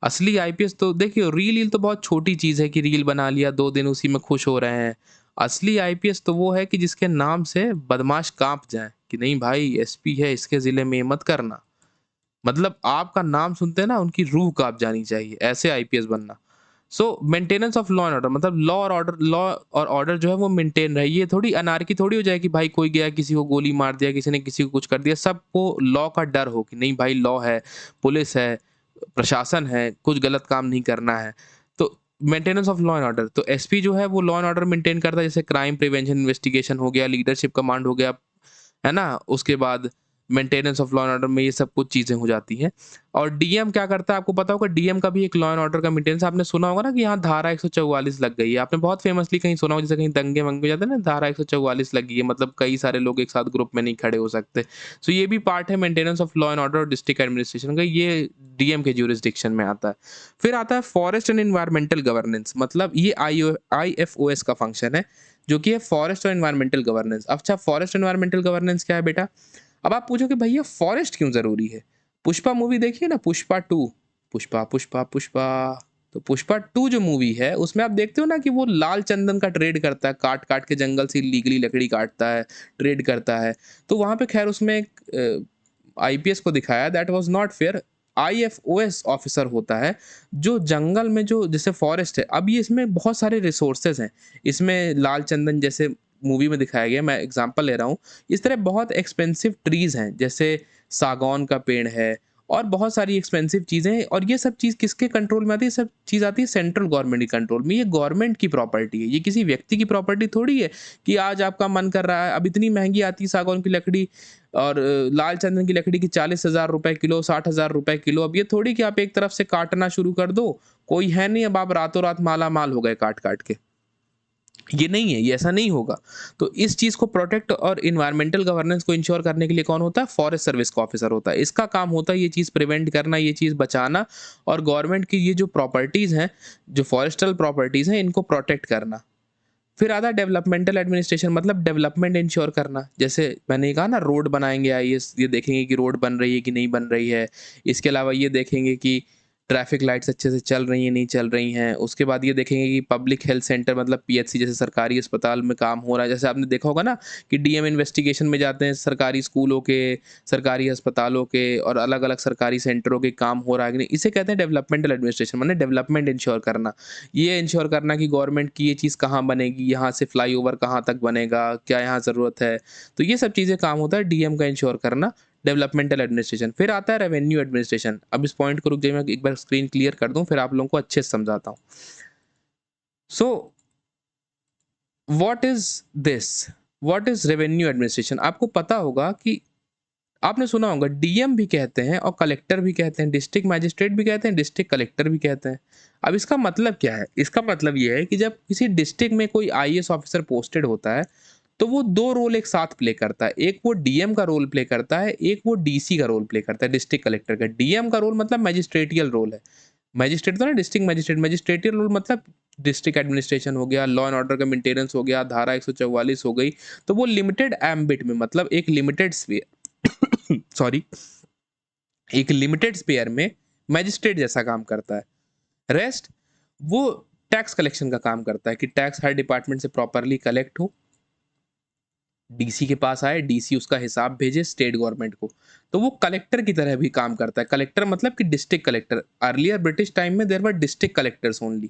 असली आईपीएस तो देखिए, रील तो बहुत छोटी चीज है कि रील बना लिया 2 दिन उसी में खुश हो रहे हैं। असली आईपीएस तो वो है कि जिसके नाम से बदमाश कांप जाए कि नहीं भाई एसपी है, इसके जिले में ये मत करना। मतलब आपका नाम सुनते हैं ना उनकी रूह कांप जानी चाहिए, ऐसे आईपीएस बनना। So maintenance of law and order, मतलब लॉ और ऑर्डर जो है वो मेंटेन रहे। ये थोड़ी अनार्की थोड़ी हो जाए कि भाई कोई गया किसी को गोली मार दिया, किसी ने किसी को कुछ कर दिया। सबको लॉ का डर हो कि नहीं भाई लॉ है, पुलिस है, प्रशासन है, कुछ गलत काम नहीं करना है। तो maintenance of law and order, तो एसपी जो है वो लॉ एंड ऑर्डर मेंटेन करता है। जैसे क्राइम प्रिवेंशन इन्वेस्टिगेशन हो गया, लीडरशिप कमांड हो गया, है ना? उसके बाद maintenance of law and order में ये सब कुछ चीज़ें हो जाती हैं। और डीएम क्या करता है आपको पता होगा, डीएम का भी एक लॉ एंड ऑर्डर का मेंटेनेंस। आपने सुना होगा ना कि यहाँ धारा 144 लग गई है। आपने बहुत फेमसली कहीं सुना होगा, जैसे कहीं दंगे-वंगे हो जाते हैं ना, धारा 144 लगी है, मतलब कई सारे लोग एक साथ ग्रुप में नहीं खड़े हो सकते। सो ये भी पार्ट है maintenance of law and order और डिस्ट्रिक्ट एडमिनिस्ट्रेशन का, ये डीएम के ज्यूरिसडिक्शन में आता है। फिर आता है फॉरेस्ट एंड एनवायरमेंटल गवर्नेंस, मतलब ये आईएफओएस का फंक्शन है, जो कि है फॉरेस्ट और एनवायरमेंटल गवर्नेंस। अच्छा, फॉरेस्ट एनवायरमेंटल गवर्नेंस क्या है बेटा? अब आप पूछोगे भैया फॉरेस्ट क्यों जरूरी है? पुष्पा मूवी देखिए ना, पुष्पा टू, पुष्पा पुष्पा पुष्पा। तो पुष्पा टू जो मूवी है उसमें आप देखते हो ना कि वो लाल चंदन का ट्रेड करता है, काट काट के जंगल से लीगली लकड़ी काटता है, ट्रेड करता है। तो वहां पे खैर उसमें एक आईपीएस को दिखाया, that was not fair. IFOS officer होता है जो जंगल में, जो जैसे फॉरेस्ट है, अब ये इसमें बहुत सारे रिसोर्सेज हैं। इसमें लाल चंदन जैसे मूवी में दिखाया गया, मैं एग्जांपल ले रहा हूँ, इस तरह बहुत एक्सपेंसिव ट्रीज हैं, जैसे सागौन का पेड़ है और बहुत सारी एक्सपेंसिव चीज़ें हैं। और ये सब चीज़ किसके कंट्रोल में आती है? सब चीज़ आती है सेंट्रल गवर्नमेंट के कंट्रोल में। ये गवर्नमेंट की प्रॉपर्टी है, ये किसी व्यक्ति की प्रॉपर्टी थोड़ी है कि आज आपका मन कर रहा है। अब इतनी महंगी आती है सागौन की लकड़ी, और लाल चंदन की लकड़ी की 40,000 रुपए किलो, 60,000 रुपए किलो। अब ये थोड़ी कि आप एक तरफ से काटना शुरू कर दो, कोई है नहीं अब आप रातों रात माला माल हो गए काट काट के। ये नहीं है, ये ऐसा नहीं होगा। तो इस चीज़ को प्रोटेक्ट और इन्वायरमेंटल गवर्नेंस को इंश्योर करने के लिए कौन होता है? फॉरेस्ट सर्विस का ऑफिसर होता है। इसका काम होता है ये चीज़ प्रिवेंट करना, ये चीज़ बचाना, और गवर्नमेंट की ये जो प्रॉपर्टीज़ हैं, जो फॉरेस्टल प्रॉपर्टीज़ हैं, इनको प्रोटेक्ट करना। फिर आता है डेवलपमेंटल एडमिनिस्ट्रेशन, मतलब डेवलपमेंट इंश्योर करना। जैसे मैंने ये कहा ना, रोड बनाएंगे आईएएस, ये देखेंगे कि रोड बन रही है कि नहीं बन रही है। इसके अलावा ये देखेंगे कि ट्रैफिक लाइट्स अच्छे से चल रही हैं, नहीं चल रही हैं। उसके बाद ये देखेंगे कि पब्लिक हेल्थ सेंटर मतलब पीएचसी जैसे सरकारी अस्पताल में काम हो रहा है। जैसे आपने देखा होगा ना कि डीएम इन्वेस्टिगेशन में जाते हैं सरकारी स्कूलों के, सरकारी अस्पतालों के और अलग-अलग सरकारी सेंटरों के काम हो रहा है कि नहीं। इसे कहते हैं डेवलपमेंटल एडमिनिस्ट्रेशन माने डेवलपमेंट इंश्योर करना। ये इंश्योर करना कि गवर्नमेंट की ये चीज़ कहाँ बनेगी, यहाँ से फ्लाईओवर कहाँ तक बनेगा, क्या यहाँ ज़रूरत है। तो ये सब चीज़ें काम होता है डीएम का इंश्योर करना। डेवलपमेंटल एडमिनिस्ट्रेशन फिर आता है रेवेन्यू एडमिनिस्ट्रेशन। अब इस पॉइंट को रुक जाइए, मैं एक बार स्क्रीन क्लियर कर दूं फिर आप लोगों को अच्छे से समझाता हूं। So what is this, what is revenue administration? आपको पता होगा कि आपने सुना होगा डीएम भी कहते हैं और कलेक्टर भी कहते हैं, डिस्ट्रिक्ट मैजिस्ट्रेट भी कहते हैं, डिस्ट्रिक्ट कलेक्टर भी कहते हैं। अब इसका मतलब क्या है? इसका मतलब ये है कि जब किसी डिस्ट्रिक्ट में कोई आईएएस ऑफिसर पोस्टेड होता है तो वो 2 रोल एक साथ प्ले करता है। एक वो डीएम का रोल प्ले करता है, एक वो डीसी का रोल प्ले करता है, डिस्ट्रिक्ट कलेक्टर का। डीएम का रोल मतलब मैजिस्ट्रेटियल रोल है। मैजिस्ट्रेट तो ना डिस्ट्रिक्ट मैजिस्ट्रेट, मैजिस्ट्रेटियल रोल मतलब डिस्ट्रिक्ट एडमिनिस्ट्रेशन हो गया, लॉ एंड ऑर्डर का मेंटेनेंस हो गया, धारा 144 हो गई। तो वो लिमिटेड एम्बिट में मतलब एक लिमिटेड स्फीयर सॉरी, एक लिमिटेड स्फीयर में मैजिस्ट्रेट जैसा काम करता है। रेस्ट वो टैक्स कलेक्शन का काम करता है कि टैक्स हर डिपार्टमेंट से प्रॉपरली कलेक्ट हो, डीसी के पास आए, डीसी उसका हिसाब भेजे स्टेट गवर्नमेंट को। तो वो कलेक्टर की तरह भी काम करता है। कलेक्टर मतलब कि district collector. Earlier British time में there were district collectors only.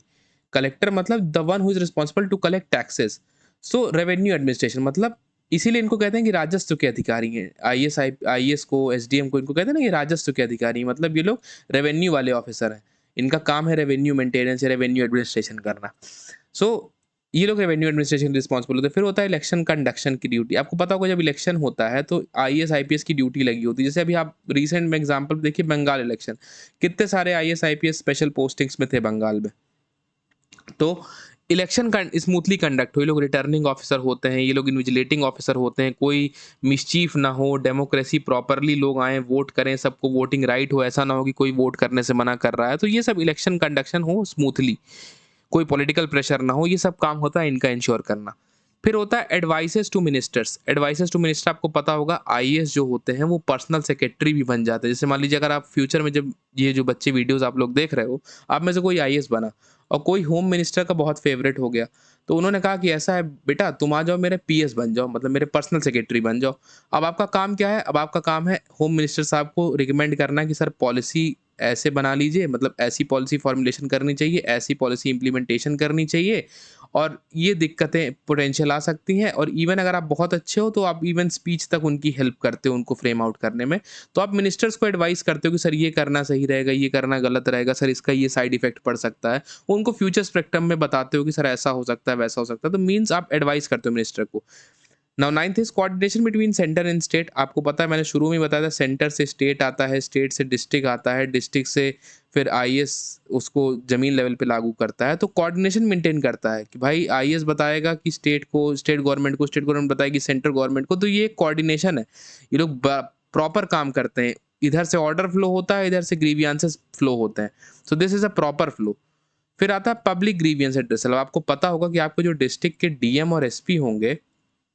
Collector मतलब the one who is responsible to collect taxes. So revenue administration मतलब इसीलिए इनको कहते हैं कि राजस्व के अधिकारी हैं। आईएएस को, एसडीएम को, इनको कहते हैं ना कि राजस्व के अधिकारी हैं। मतलब ये लोग रेवेन्यू वाले ऑफिसर हैं। इनका काम है रेवेन्यू मेंटेनेंस या रेवेन्यू एडमिनिस्ट्रेशन करना। सो ये लोग रेवेन्यू एडमिनिस्ट्रेशन रिस्पॉन्सिबल होते हैं। फिर होता है इलेक्शन कंडक्शन की ड्यूटी। आपको पता होगा जब इलेक्शन होता है तो आईएएस आईपीएस की ड्यूटी लगी होती है। जैसे अभी आप रिसेंट में एग्जांपल देखिए बंगाल इलेक्शन, कितने सारे आईएएस आईपीएस स्पेशल पोस्टिंग्स में थे बंगाल में। तो इलेक्शन स्मूथली कंडक्ट हो, ये लोग रिटर्निंग ऑफिसर होते हैं, ये लोग इन्विजिलेटिंग ऑफिसर होते हैं, कोई मिसचीफ ना हो, डेमोक्रेसी प्रॉपरली लोग आए वोट करें, सबको वोटिंग राइट हो, ऐसा ना हो कि कोई वोट करने से मना कर रहा है। तो ये सब इलेक्शन कंडक्शन हो स्मूथली, कोई पॉलिटिकल प्रेशर ना हो, ये सब काम होता है इनका इंश्योर करना। फिर होता है advises to ministers. Advises to minister आपको पता होगा आईएएस जो होते हैं वो पर्सनल सेक्रेटरी भी बन जाते हैं। जैसे मान लीजिए अगर आप फ्यूचर में जब ये जो बच्चे वीडियोस आप लोग देख रहे हो, आप में से कोई आईएएस बना और कोई होम मिनिस्टर का बहुत फेवरेट हो गया, तो उन्होंने कहा कि ऐसा है बेटा तुम आ जाओ मेरे पीएस बन जाओ, मतलब मेरे पर्सनल सेक्रेटरी बन जाओ। अब आपका काम क्या है? अब आपका काम है होम मिनिस्टर साहब को रिकमेंड करना कि सर पॉलिसी ऐसे बना लीजिए, मतलब ऐसी पॉलिसी फॉर्मुलेशन करनी चाहिए, ऐसी पॉलिसी इम्प्लीमेंटेशन करनी चाहिए और ये दिक्कतें पोटेंशियल आ सकती हैं। और इवन अगर आप बहुत अच्छे हो तो आप इवन स्पीच तक उनकी हेल्प करते हो उनको फ्रेम आउट करने में। तो आप मिनिस्टर्स को एडवाइस करते हो कि सर ये करना सही रहेगा, ये करना गलत रहेगा, सर इसका ये साइड इफेक्ट पड़ सकता है। उनको फ्यूचर स्पेक्ट्रम में बताते हो कि सर ऐसा हो सकता है, वैसा हो सकता है। तो मीन्स आप एडवाइस करते हो मिनिस्टर को। Now ninth is coordination between centre and state. आपको पता है मैंने शुरू में बताया था, सेंटर से स्टेट आता है, स्टेट से डिस्ट्रिक्ट आता है, डिस्ट्रिक्ट से फिर आईएएस उसको जमीन लेवल पे लागू करता है। तो कोऑर्डिनेशन मेंटेन करता है कि भाई आईएएस बताएगा कि स्टेट को, स्टेट गवर्नमेंट को, स्टेट गवर्नमेंट बताएगी सेंट्रल गवर्नमेंट को। तो ये कोऑर्डिनेशन है, ये लोग प्रॉपर काम करते हैं। इधर से ऑर्डर फ्लो होता है, इधर से ग्रीवियंसेस फ्लो होते हैं। सो this is a proper flow. फिर आता है पब्लिक ग्रीवियंस एड्रेसल। आपको पता होगा कि आपको जो डिस्ट्रिक्ट के डीएम और एसपी होंगे,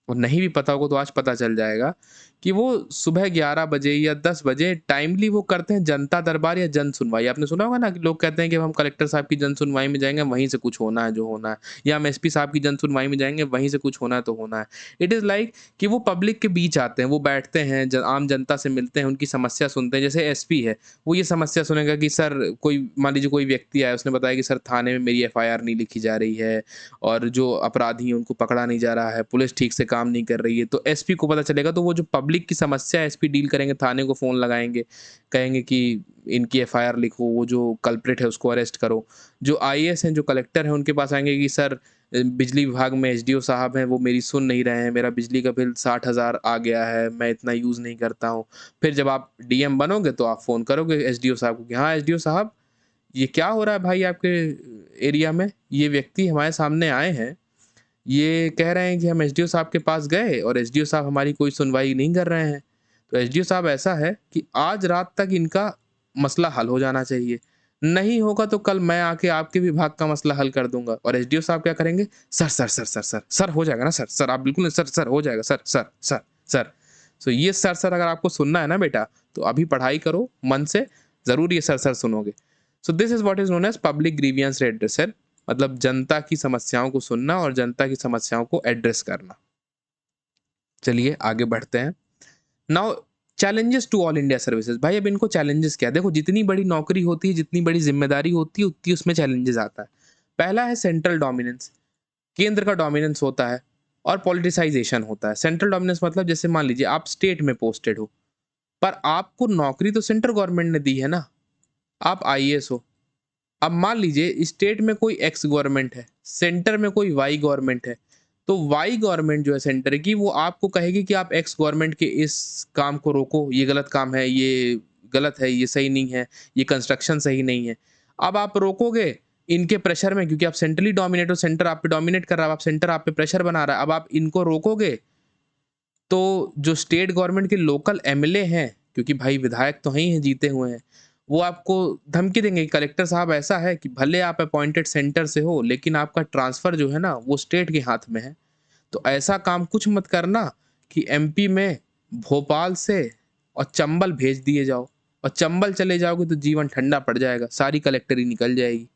और नहीं भी पता होगा तो आज पता चल जाएगा कि वो सुबह 11 बजे या 10 बजे टाइमली वो करते हैं जनता दरबार या जन सुनवाई। आपने सुना होगा ना कि लोग कहते हैं कि हम कलेक्टर साहब की जन सुनवाई में जाएंगे, वहीं से कुछ होना है जो होना है, या हम एसपी साहब की जन सुनवाई में जाएंगे, वहीं से कुछ होना है तो होना है। इट इज़ लाइक कि वो पब्लिक के बीच आते हैं, वो बैठते हैं, आम जनता से मिलते हैं, उनकी समस्या सुनते हैं। जैसे एसपी है, वो ये समस्या सुनेगा कि सर कोई मान लीजिए कोई व्यक्ति आया, उसने बताया कि सर थाने में मेरी एफआईआर नहीं लिखी जा रही है और जो अपराधी हैं उनको पकड़ा नहीं जा रहा है, पुलिस ठीक से काम नहीं कर रही है। तो एसपी को पता चलेगा, तो वो जो पब्लिक की समस्या है एसपी डील करेंगे, थाने को फ़ोन लगाएँगे, कहेंगे कि इनकी एफआईआर लिखो, वो जो कल्प्रिट है उसको अरेस्ट करो। जो आईएएस हैं, जो कलेक्टर हैं, उनके पास आएँगे कि सर बिजली विभाग में एसडीओ साहब हैं, वो मेरी सुन नहीं रहे हैं, मेरा बिजली का बिल 60,000 आ गया है, मैं इतना यूज़ नहीं करता हूँ। फिर जब आप डीएम बनोगे तो आप फ़ोन करोगे एसडीओ साहब को कि हाँ एसडीओ साहब, ये क्या हो रहा है भाई आपके एरिया में? ये व्यक्ति हमारे सामने आए हैं, ये कह रहे हैं कि हम एसडीओ साहब के पास गए और एसडीओ साहब हमारी कोई सुनवाई नहीं कर रहे हैं। तो एसडीओ साहब ऐसा है कि आज रात तक इनका मसला हल हो जाना चाहिए। नहीं होगा तो कल मैं आके आपके विभाग का मसला हल कर दूँगा। और एसडीओ साहब क्या करेंगे? Sir, sir, sir, sir, sir, sir हो जाएगा ना सर, सर आप बिल्कुल सर, सर हो जाएगा सर, सर, सर, सर। सो ये सर, सर अगर आपको सुनना है ना बेटा, तो अभी पढ़ाई करो मन से, ज़रूर ये सर, सर सुनोगे। So this is what is known as public grievance redresser, मतलब जनता की समस्याओं को सुनना और जनता की समस्याओं को एड्रेस करना। चलिए आगे बढ़ते हैं। Now challenges to all India services. भाई अब इनको चैलेंजेस क्या है? देखो, जितनी बड़ी नौकरी होती है, जितनी बड़ी जिम्मेदारी होती है, उतनी उसमें चैलेंजेस आता है। पहला है सेंट्रल डोमिनेंस, केंद्र का डोमिनेंस होता है, और पॉलिटिसाइजेशन होता है। सेंट्रल डोमिनेंस मतलब जैसे मान लीजिए आप स्टेट में पोस्टेड हो, पर आपको नौकरी तो सेंट्रल गवर्नमेंट ने दी है ना, आप आईएएस हो। अब मान लीजिए स्टेट में कोई एक्स गवर्नमेंट है, सेंटर में कोई वाई गवर्नमेंट है, तो वाई गवर्नमेंट जो है सेंटर की, वो आपको कहेगी कि आप एक्स गवर्नमेंट के इस काम को रोको, ये गलत काम है, ये गलत है, ये सही नहीं है, ये कंस्ट्रक्शन सही नहीं है। अब आप रोकोगे इनके प्रेशर में, क्योंकि आप सेंट्रली डोमिनेट हो, सेंटर आप पे डोमिनेट कर रहा है, आप सेंटर आप पे प्रेशर बना रहा है। अब आप इनको रोकोगे तो जो स्टेट गवर्नमेंट के लोकल एमएलए हैं, क्योंकि भाई विधायक तो ही हैं, जीते हुए हैं, वो आपको धमकी देंगे कि कलेक्टर साहब ऐसा है कि भले आप अपॉइंटेड सेंटर से हो, लेकिन आपका ट्रांसफर जो है ना वो स्टेट के हाथ में है। तो ऐसा काम कुछ मत करना कि एमपी में भोपाल से और चंबल भेज दिए जाओ, और चंबल चले जाओगे तो जीवन ठंडा पड़ जाएगा, सारी कलेक्टरी निकल जाएगी।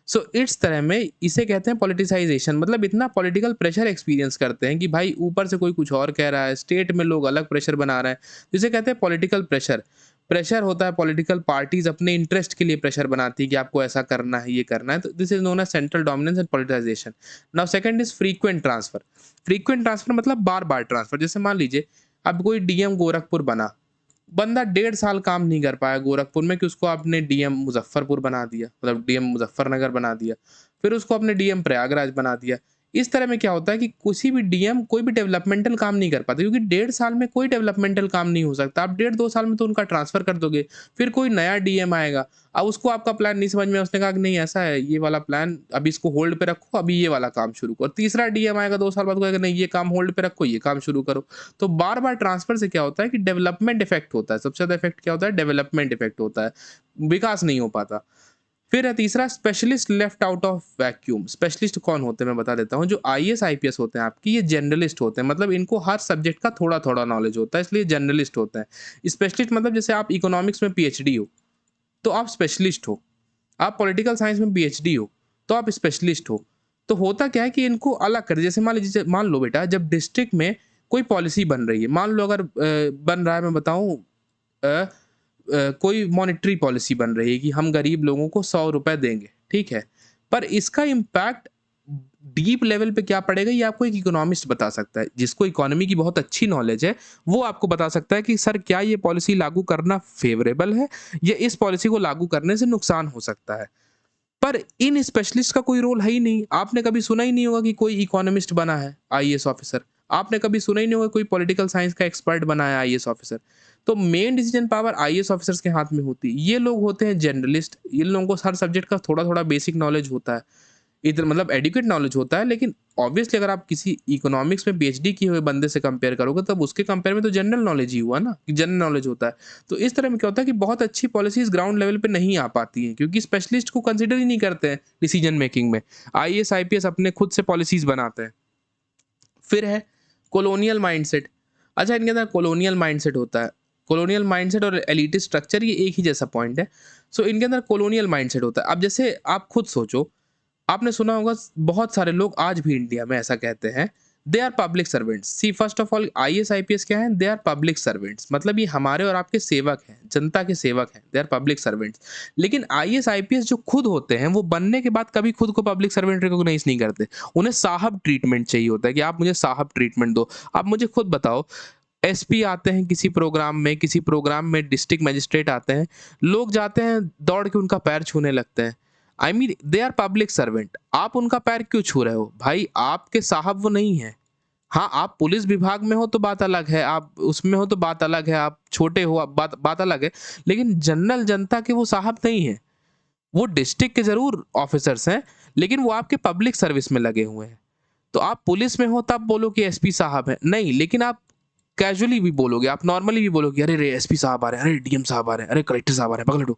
सो इस तरह में इसे कहते हैं पॉलिटिसाइजेशन, मतलब इतना पॉलिटिकल प्रेशर एक्सपीरियंस करते हैं कि भाई ऊपर से कोई कुछ और कह रहा है, स्टेट में लोग अलग प्रेशर बना रहे हैं, जिसे कहते हैं पॉलिटिकल प्रेशर। प्रेशर होता है, पॉलिटिकल पार्टीज अपने इंटरेस्ट के लिए प्रेशर बनाती है कि आपको ऐसा करना है, ये करना है। तो this is known as central dominance and politicisation. Now second is frequent transfer. Frequent transfer मतलब बार बार ट्रांसफर। जैसे मान लीजिए अब कोई डीएम गोरखपुर बना, बंदा 1.5 साल काम नहीं कर पाया गोरखपुर में, कि उसको आपने डीएम मुजफ्फरपुर बना दिया, मतलब डीएम मुजफ्फरनगर बना दिया, फिर उसको आपने डीएम प्रयागराज बना दिया। इस तरह में क्या होता है कि किसी भी डीएम कोई भी डेवलपमेंटल काम नहीं कर पाता, क्योंकि 1.5 साल में कोई डेवलपमेंटल काम नहीं हो सकता। आप 1.5-2 साल में तो उनका ट्रांसफर कर दोगे, फिर कोई नया डीएम आएगा, अब उसको आपका प्लान नहीं समझ में, उसने कहा कि नहीं ऐसा है, ये वाला प्लान अभी इसको होल्ड पे रखो, अभी ये वाला काम शुरू करो। तीसरा डीएम आएगा 2 साल बाद, कहेगा नहीं ये काम होल्ड पे रखो, ये काम शुरू करो। तो बार बार ट्रांसफर से क्या होता है कि डेवलपमेंट इफेक्ट होता है। सबसे ज्यादा इफेक्ट क्या होता है? डेवलपमेंट इफेक्ट होता है, विकास नहीं हो पाता। फिर है तीसरा, specialist left out of vacuum. Specialist कौन होते हैं मैं बता देता हूँ। जो आईएएस आईपीएस होते हैं आपकी, ये जनरलिस्ट होते हैं, मतलब इनको हर सब्जेक्ट का थोड़ा थोड़ा नॉलेज होता है, इसलिए जनरलिस्ट होते हैं। स्पेशलिस्ट मतलब जैसे आप इकोनॉमिक्स में पीएचडी हो तो आप स्पेशलिस्ट हो, आप पॉलिटिकल साइंस में पीएचडी हो तो आप स्पेशलिस्ट हो। तो होता क्या है कि इनको अलग कर, जैसे मान लीजिए, मान लो बेटा जब डिस्ट्रिक्ट में कोई पॉलिसी बन रही है, मान लो अगर बन रहा है, मैं बताऊं, कोई मॉनेटरी पॉलिसी बन रही है कि हम गरीब लोगों को 100 रुपए देंगे, ठीक है, पर इसका इम्पैक्ट डीप लेवल पे क्या पड़ेगा ये आपको एक इकोनॉमिस्ट बता सकता है, जिसको इकोनॉमी की बहुत अच्छी नॉलेज है। वो आपको बता सकता है कि सर क्या ये पॉलिसी लागू करना फेवरेबल है, या इस पॉलिसी को लागू करने से नुकसान हो सकता है। पर इन स्पेशलिस्ट का कोई रोल है ही नहीं। आपने कभी सुना ही नहीं होगा कि कोई इकोनॉमिस्ट बना है आईएएस ऑफिसर, आपने कभी सुना ही नहीं होगा कोई पॉलिटिकल साइंस का एक्सपर्ट बना है आईएएस ऑफिसर। तो main decision power IAS officers के हाथ में होती है। ये लोग होते हैं जर्नलिस्ट, इन लोगों को हर सब्जेक्ट का थोड़ा थोड़ा बेसिक नॉलेज होता है, इधर मतलब एडुकेट नॉलेज होता है। लेकिन ऑब्वियसली अगर आप किसी इकोनॉमिक्स में पीएचडी किए हुए बंदे से कंपेयर करोगे, तब उसके कंपेयर में तो जनरल नॉलेज ही हुआ ना, कि जनरल नॉलेज होता है। तो इस तरह में क्या होता है कि बहुत अच्छी पॉलिसीज ग्राउंड लेवल पे नहीं आ पाती हैं, क्योंकि स्पेशलिस्ट को कंसिडर ही नहीं करते हैं डिसीजन मेकिंग में। आईएएस आईपीएस अपने खुद से पॉलिसीज बनाते हैं। फिर है कॉलोनियल माइंडसेट। अच्छा, इनके अंदर कॉलोनियल माइंडसेट होता है। कॉलोनियल माइंडसेट और एलिटिस्ट स्ट्रक्चर ये एक ही जैसा पॉइंट है। सो इनके अंदर कॉलोनियल माइंडसेट होता है। अब जैसे आप खुद सोचो, आपने सुना होगा बहुत सारे लोग आज भी इंडिया में ऐसा कहते हैं, they are public servants. See first of all IAS IPS क्या है? दे आर पब्लिक सर्वेंट्स, मतलब ये हमारे और आपके सेवक हैं, जनता के सेवक हैं, दे आर पब्लिक सर्वेंट्स। लेकिन आईएएस आईपीएस जो खुद होते हैं, वो बनने के बाद कभी खुद को पब्लिक सर्वेंट रिकॉग्नाइज नहीं करते। उन्हें साहब ट्रीटमेंट चाहिए होता है कि आप मुझे साहब ट्रीटमेंट दो। आप मुझे खुद बताओ, एसपी आते हैं किसी प्रोग्राम में, किसी प्रोग्राम में डिस्ट्रिक्ट मजिस्ट्रेट आते हैं, लोग जाते हैं दौड़ के उनका पैर छूने लगते हैं। I mean they are public servant. आप उनका पैर क्यों छू रहे हो? भाई आपके साहब वो नहीं है। हाँ, आप पुलिस विभाग में हो तो बात अलग है, आप उसमें हो तो बात अलग है, आप छोटे हो, आप बात अलग है। लेकिन जनरल जनता के वो साहब नहीं है। वो डिस्ट्रिक्ट के जरूर ऑफिसर्स हैं, लेकिन वो आपके पब्लिक सर्विस में लगे हुए हैं। तो आप पुलिस में हो तब बोलो कि एसपी साहब है नहीं, लेकिन आप कैजुअली भी बोलोगे, आप नॉर्मली भी बोलोगे, अरे रे एसपी साहब आ रहे हैं, अरे डीएम साहब आ रहे हैं, अरे कलेक्टर साहब आ रहे हैं, पकड़ लो।